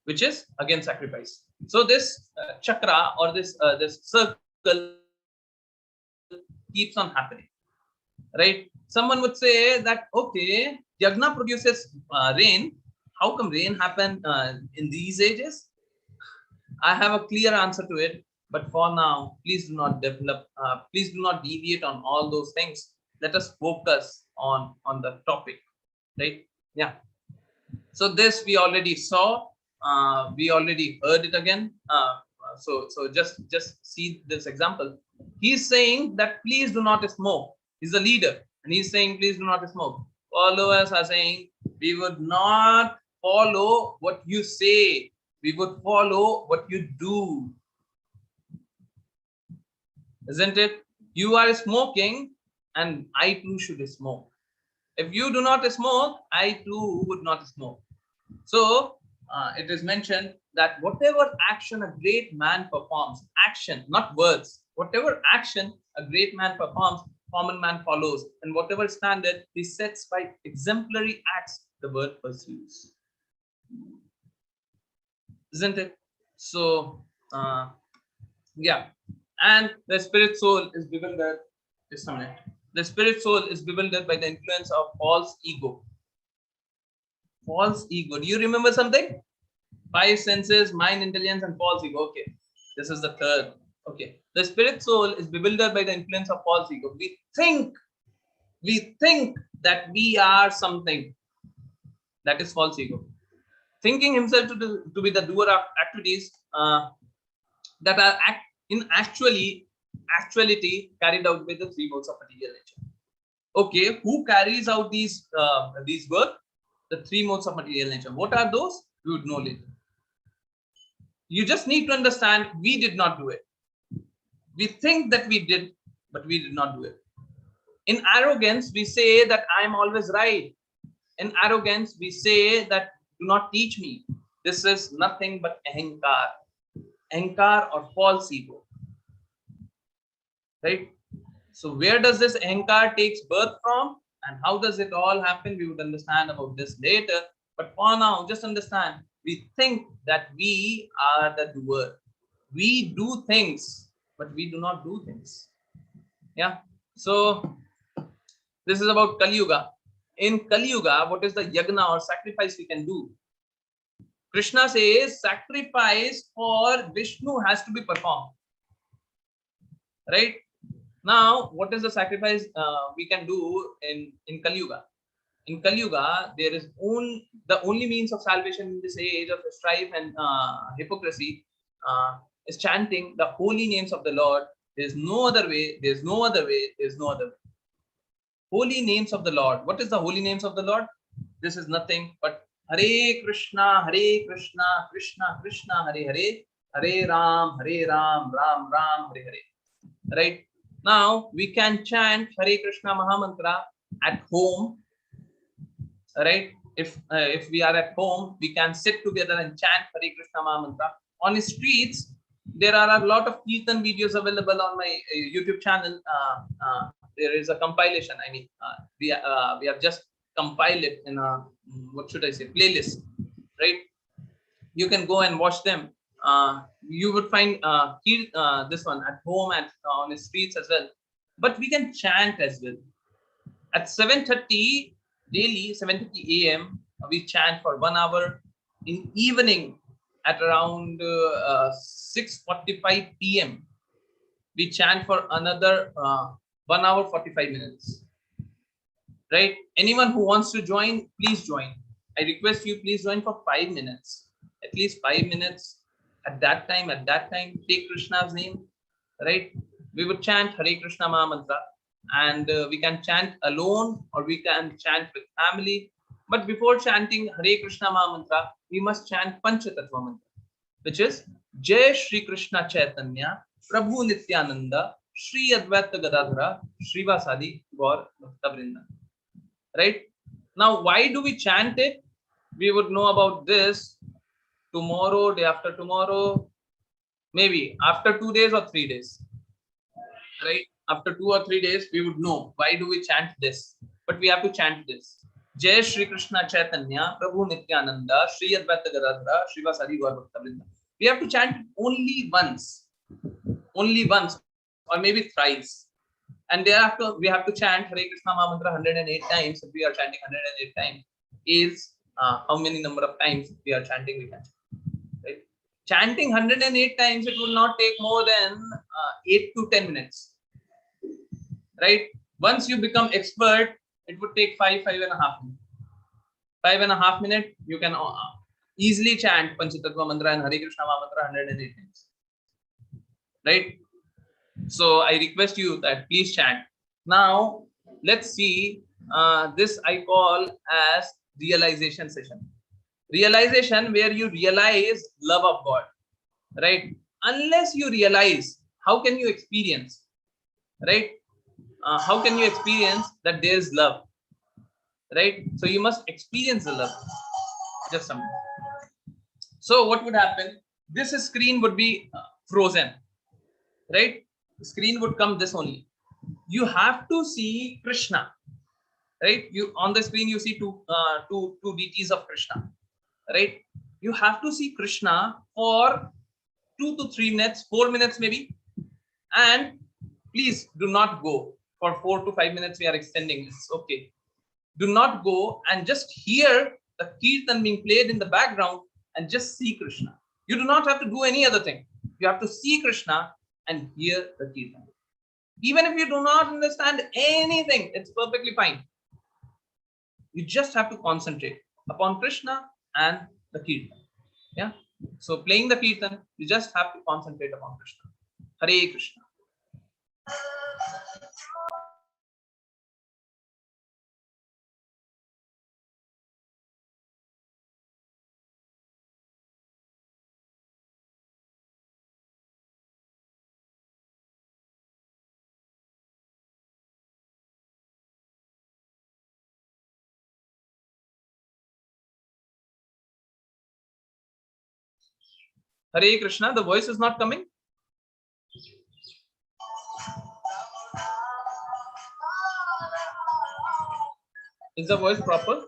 which is again sacrifice. So this chakra or this circle keeps on happening, right? Someone would say that, okay, yagna produces rain. How come rain happen in these ages? I have a clear answer to it, but for now, please do not please do not deviate on all those things. Let us focus on the topic, right? Yeah. So this we already saw. We already heard it again. So just see this example. He's saying that please do not smoke. He's the leader, and he's saying please do not smoke. Followers are saying we would not follow what you say. We would follow what you do. Isn't it? You are smoking, and I too should smoke. If you do not smoke, I too would not smoke. So it is mentioned that whatever action a great man performs, action, not words, whatever action a great man performs, common man follows, and whatever standard he sets by exemplary acts, the world pursues. Isn't it? So, yeah. And the spirit soul is bewildered. Just a minute. The spirit soul is bewildered by the influence of false ego. False ego. Do you remember something? 5 senses, mind, intelligence, and false ego. Okay. This is the third. Okay, the spirit soul is bewildered by the influence of false ego. We think that we are something. That is false ego. Thinking himself to be the doer of activities that are in actuality carried out by the three modes of material nature. Okay, who carries out these work? The three modes of material nature. What are those? We would know later. You just need to understand we did not do it. We think that we did, but we did not do it. In arrogance, we say that I am always right. In arrogance, we say that do not teach me. This is nothing but ahankar. Ahankar or false ego. Right? So where does this ahankar takes birth from? And how does it all happen? We would understand about this later. But for now, just understand, we think that we are the doer. We do things, but we do not do things. Yeah. So this is about Kali Yuga. In Kali Yuga, what is the yagna or sacrifice we can do? Krishna says sacrifice for Vishnu has to be performed. Right? Now, what is the sacrifice we can do in Kali Yuga? In Kali Yuga, there is the only means of salvation in this age of strife and hypocrisy is chanting the holy names of the Lord. There is no other way. There is no other way. There is no other way. Holy names of the Lord. What is the holy names of the Lord? This is nothing but Hare Krishna, Krishna Krishna, Hare Hare, Hare Ram, Ram Ram, Hare Hare. Right? Now, we can chant Hare Krishna Mahamantra at home. Right? If we are at home, we can sit together and chant Hare Krishna Mahamantra. On the streets, there are a lot of Kirtan videos available on my YouTube channel. There is a compilation. I mean, we have just compiled it in a, what should I say, playlist. Right? You can go and watch them. You would find this one at home and on the streets as well. But we can chant as well. At 7:30 daily, 7:30 a.m., we chant for 1 hour. In evening, at around 6:45 p.m., we chant for another 1 hour 45 minutes. Right? Anyone who wants to join, please join. I request you, please join for 5 minutes. At least 5 minutes. At that time, take Krishna's name. Right? We would chant Hare Krishna Mahamantra. And we can chant alone or we can chant with family. But before chanting Hare Krishna Mahamantra, we must chant Panchatattva Mantra, which is Jai Shri Krishna Chaitanya, Prabhu Nityananda, Shri Advaita Gadadhara, Srivasadi Gaur Bhaktavrinda. Right? Now, why do we chant it? We would know about this tomorrow, day after tomorrow, maybe after 2 days or 3 days. Right? After 2 or 3 days, we would know why do we chant this. But we have to chant this. Jai Shri Krishna Chaitanya, Prabhu Nityananda, Shri Advaita Gadadhara, Srivasadi Gaur Bhaktavrinda. We have to chant only once, or maybe thrice. And thereafter, we have to chant Hare Krishna Mahamantra 108 times. If we are chanting 108 times, is how many number of times we are chanting, we can chant. Right? Chanting 108 times, it will not take more than 8 to 10 minutes. Right? Once you become expert, it would take 5.5 minutes. 5.5 minutes, you can easily chant Panchatattva Mantra and Hare Krishna Mahamantra 108 times. Right? So I request you that please chant. Now, let's see. This I call as realization session. Realization where you realize love of God. Right? Unless you realize, how can you experience? Right? How can you experience that there is love? Right? So you must experience the love. Just some. So what would happen? This screen would be frozen. Right? The screen would come this only. You have to see Krishna. Right? You on the screen you see two deities of Krishna. Right? You have to see Krishna for 2 to 3 minutes, 4 minutes maybe. And please do not go for 4 to 5 minutes. We are extending this. Okay. Do not go and just hear the kirtan being played in the background and just see Krishna. You do not have to do any other thing. You have to see Krishna and hear the Kirtan. Even if you do not understand anything, it's perfectly fine. You just have to concentrate upon Krishna and the Kirtan. Yeah. So playing the Kirtan, you just have to concentrate upon Krishna. Hare Krishna. Hare Krishna. The voice is not coming. Is the voice proper?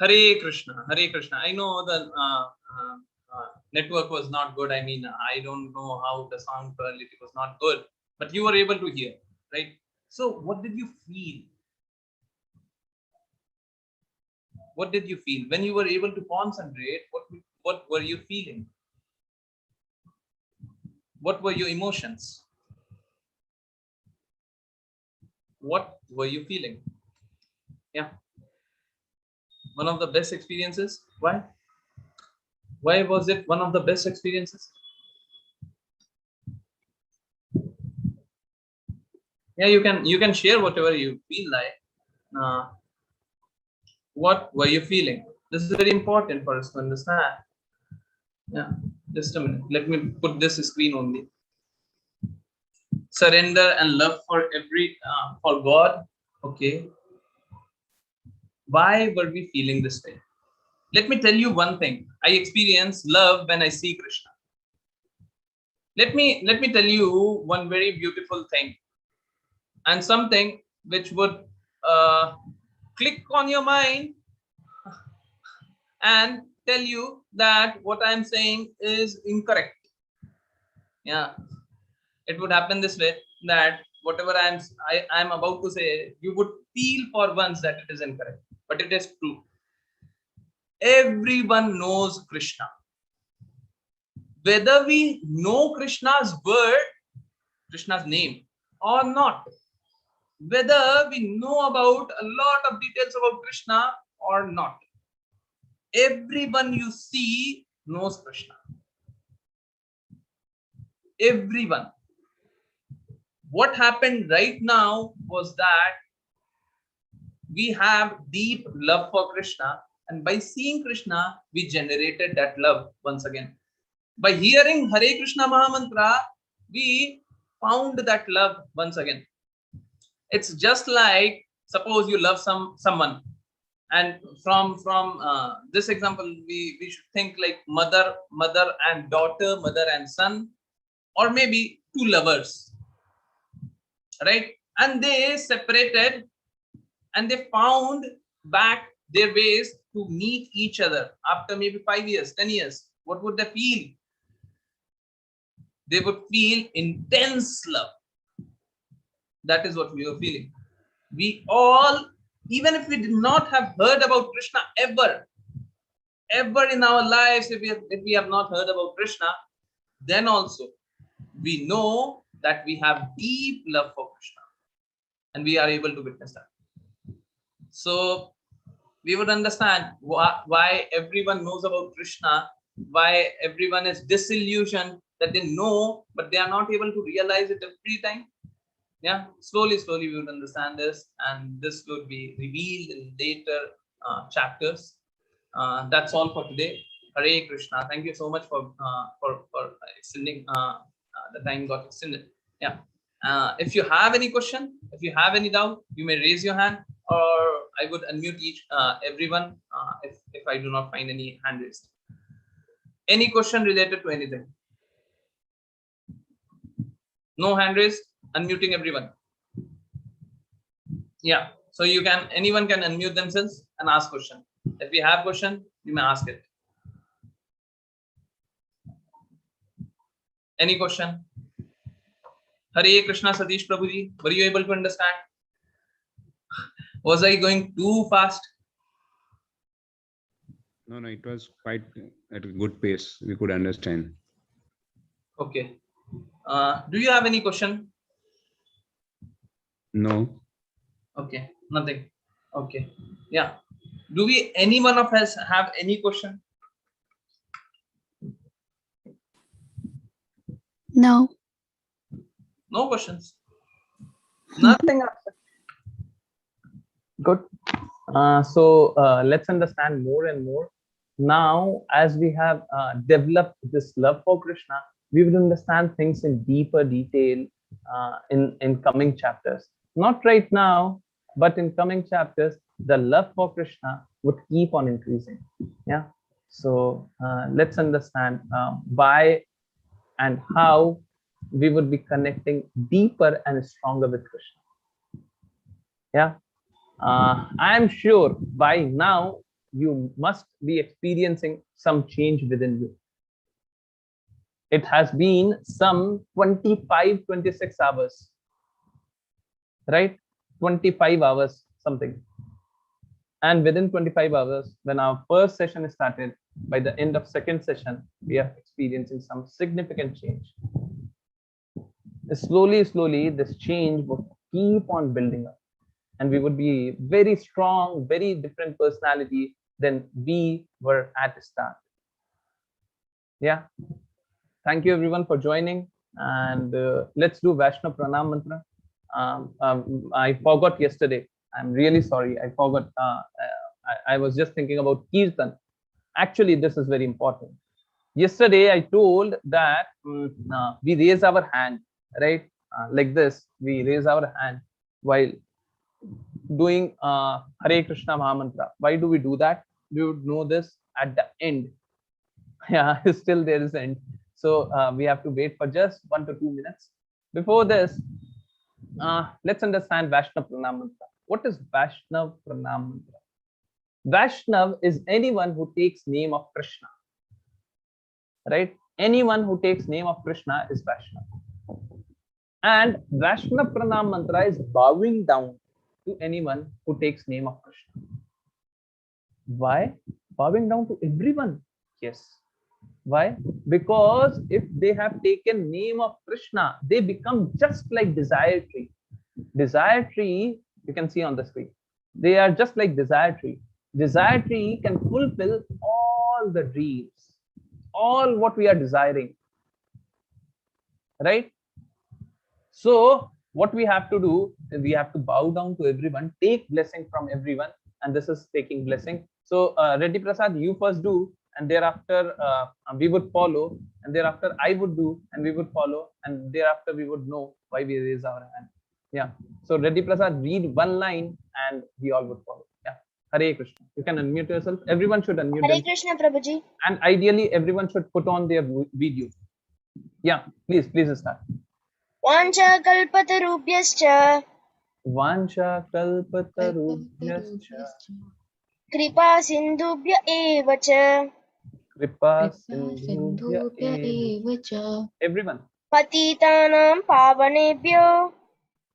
Hare Krishna, Hare Krishna. I know the network was not good. I mean, I don't know how the sound quality was not good, but you were able to hear, right? So, what did you feel? What did you feel when you were able to concentrate? What were you feeling? What were your emotions? What were you feeling? Yeah, one of the best experiences. Why? Why was it one of the best experiences? Yeah, you can share whatever you feel like. Uh, what were you feeling? This is very important for us to understand. Yeah, just a minute. Let me put this screen only. Surrender and love for for God. Okay, why were we feeling this way? Let me tell you one thing. I experience love when I see Krishna. Let me tell you one very beautiful thing, and something which would uh, click on your mind and tell you that what I'm saying is incorrect. Yeah, it would happen this way, that whatever I'm about to say, you would feel for once that it is incorrect, but it is true. Everyone knows Krishna. Whether we know Krishna's word, Krishna's name, or not, whether we know about a lot of details about Krishna or not, everyone you see knows Krishna. Everyone. What happened right now was that we have deep love for Krishna, and by seeing Krishna, we generated that love once again. By hearing Hare Krishna Mahamantra, we found that love once again. It's just like, suppose you love someone, and from this example, we should think like mother and daughter, mother and son, or maybe two lovers, right? And they separated, and they found back their ways to meet each other after maybe 5 years, 10 years. What would they feel? They would feel intense love. That is what we were feeling. We all, even if we did not have heard about Krishna ever in our lives, if we have not heard about Krishna, then also we know that we have deep love for Krishna, and we are able to witness that. So we would understand why everyone knows about Krishna, why everyone is disillusioned that they know, but they are not able to realize it every time. Yeah, slowly we would understand this, and this would be revealed in later chapters. That's all for today. Hare Krishna. Thank you so much for extending the time got extended. Yeah. If you have any question, if you have any doubt, you may raise your hand, or I would unmute everyone if I do not find any hand raised. Any question related to anything? No hand raised. Unmuting everyone. Yeah. So anyone can unmute themselves and ask question. If you have question, you may ask it. Any question? Hare Krishna, Satish Prabhuji. Were you able to understand? Was I going too fast? No, it was quite at a good pace. We could understand. Okay. Do you have any question? No. Okay, nothing. Okay. Yeah. Do any one of us have any question? No. No questions. Nothing. Good. So let's understand more and more. Now, as we have developed this love for Krishna, we will understand things in deeper detail in coming chapters. Not right now, but in coming chapters, the love for Krishna would keep on increasing. Yeah. So let's understand why and how we would be connecting deeper and stronger with Krishna. Yeah. I am sure by now you must be experiencing some change within you. It has been some 25, 26 hours, right? 25 hours, something. And within 25 hours, when our first session is started, by the end of second session, we are experiencing some significant change. Slowly, this change would keep on building up. And we would be very strong, very different personality than we were at the start. Yeah. Thank you everyone for joining. And let's do Vaishnav Pranam Mantra. I forgot yesterday. I'm really sorry. I forgot. I was just thinking about Kirtan. Actually, this is very important. Yesterday, I told that we raise our hand, right? Like this, we raise our hand while doing Hare Krishna Mahamantra. Why do we do that? We would know this at the end. Yeah, still there is end. So we have to wait for just 1 to 2 minutes. Before this, let's understand Vaishnav Pranam Mantra. What is Vaishnav Pranam Mantra? Vaishnav is anyone who takes name of Krishna, right? Anyone who takes name of Krishna is Vaishnav. And Vaishnav Pranam Mantra is bowing down to anyone who takes name of Krishna. Why? Bowing down to everyone. Yes. Why? Because if they have taken name of Krishna, they become just like desire tree. Desire tree, you can see on the screen. They are just like desire tree. Desire tree can fulfill all the dreams, all what we are desiring, right? So what we have to do is we have to bow down to everyone, take blessing from everyone, and this is taking blessing. So Reddy Prasad, you first do, and thereafter we would follow, and thereafter I would do, and we would follow, and thereafter we would know why we raise our hand. Yeah. So Reddy Prasad, read one line, and we all would follow. Yeah. Hare Krishna. You can unmute yourself. Everyone should unmute. Hare Krishna, Prabhuji. And ideally, everyone should put on their video. Yeah. Please start. Vancha kalpatarubhyascha Vansha kalpatarubhyascha kripa sindhubhya eva cha kripa sindhubhya eva cha. Everyone. patitanam pavanebhyo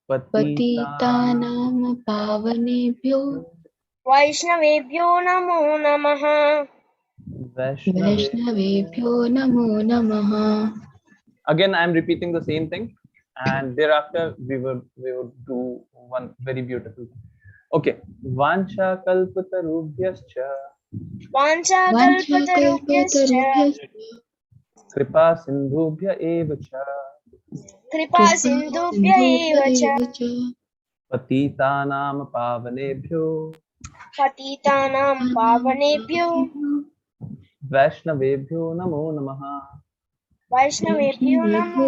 Patitanam pavanebhyo vaishnavebhyo namo namaha. Vaishnavebhyo namo namaha. Again, I am repeating the same thing, and thereafter we would do one very beautiful thing. Okay. Vansha kalpatarubhyascha Vancha kalpatarubhyascha kripa sindhubhya eva cha kripa sindhubhya eva cha patitanam pavanebhyo patitanam pavanebhyo vaishnavebhyo namo namaha. vaishnavebhyo namo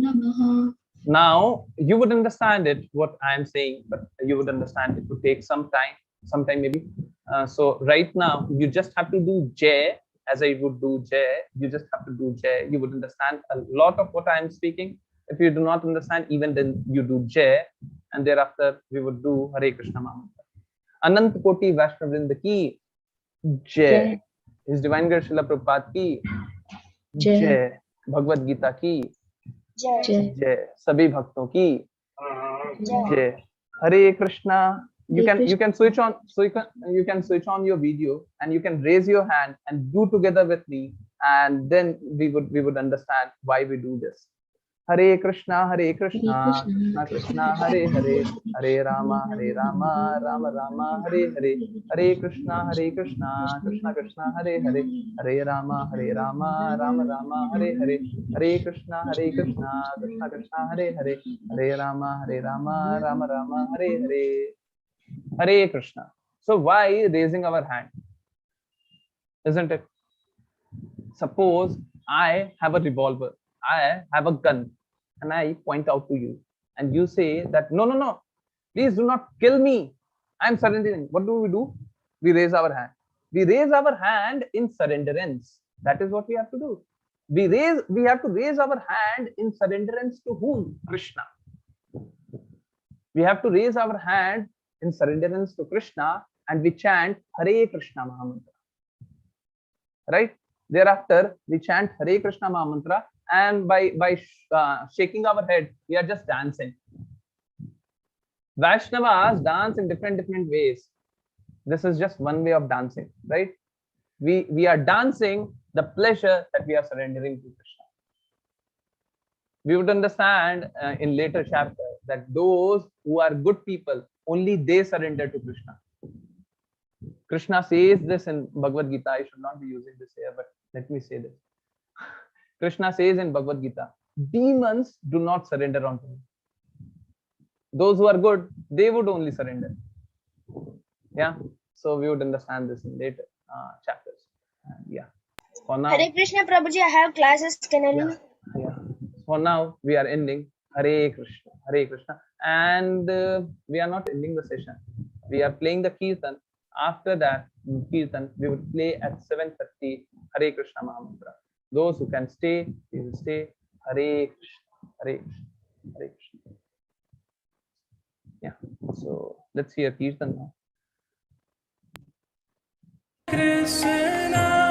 namaha. Now you would understand it, what I am saying, but you would understand it would take some time maybe. So right now you just have to do Jai as I would do Jai. You just have to do Jai. You would understand a lot of what I am speaking. If you do not understand, even then you do Jai, and thereafter we would do Hare Krishna Mahamantra. Anant Koti Vaishnavrinda ki Jai. His Divine Grace Srila Prabhupada ki Jai. Bhagavad-Gita ki Jai. Jai. Sabhi bhakton ki Jai. Hare Krishna. You can switch on, so you can switch on your video and you can raise your hand and do together with me, and then we would understand why we do this. Hare Krishna, Krishna Krishna, Hare Hare, Hare Rama, Rama Rama, Hare Hare, Hare Krishna, Krishna Krishna, Hare Hare, Hare Rama, Rama Rama, Hare Hare, Hare Krishna, Krishna Krishna, Hare Hare, Hare Rama, Rama Rama, Hare Hare. Hare Krishna. So why raising our hand? Isn't it? Suppose I have a revolver, I have a gun, and I point out to you, and you say that no, please do not kill me, I am surrendering. What do? We raise our hand. We raise our hand in surrenderance. That is what we have to do. We have to raise our hand in surrenderance to whom? Krishna. We have to raise our hand in surrenderance to Krishna, and we chant Hare Krishna Mahamantra. Right? Thereafter, we chant Hare Krishna Mahamantra, and by shaking our head, we are just dancing. Vaishnavas dance in different ways. This is just one way of dancing, right? We are dancing the pleasure that we are surrendering to Krishna. We would understand in later chapter that those who are good people, only they surrender to Krishna. Krishna says this in Bhagavad-Gita. I should not be using this here, but let me say this. Krishna says in Bhagavad-Gita, demons do not surrender unto me. Those who are good, they would only surrender. Yeah. So we would understand this in later chapters. Yeah. For now, Hare Krishna Prabhuji, I have classes. Can I leave? yeah. For now, we are ending Hare Krishna, Hare Krishna, and we are not ending the session. We are playing the kirtan. After that kirtan, we will play at 7:30 Hare Krishna Mahamantra. Those who can stay, we will stay. Hare Krishna, Hare Krishna, Hare Krishna. Yeah. So let's hear kirtan now. Krishna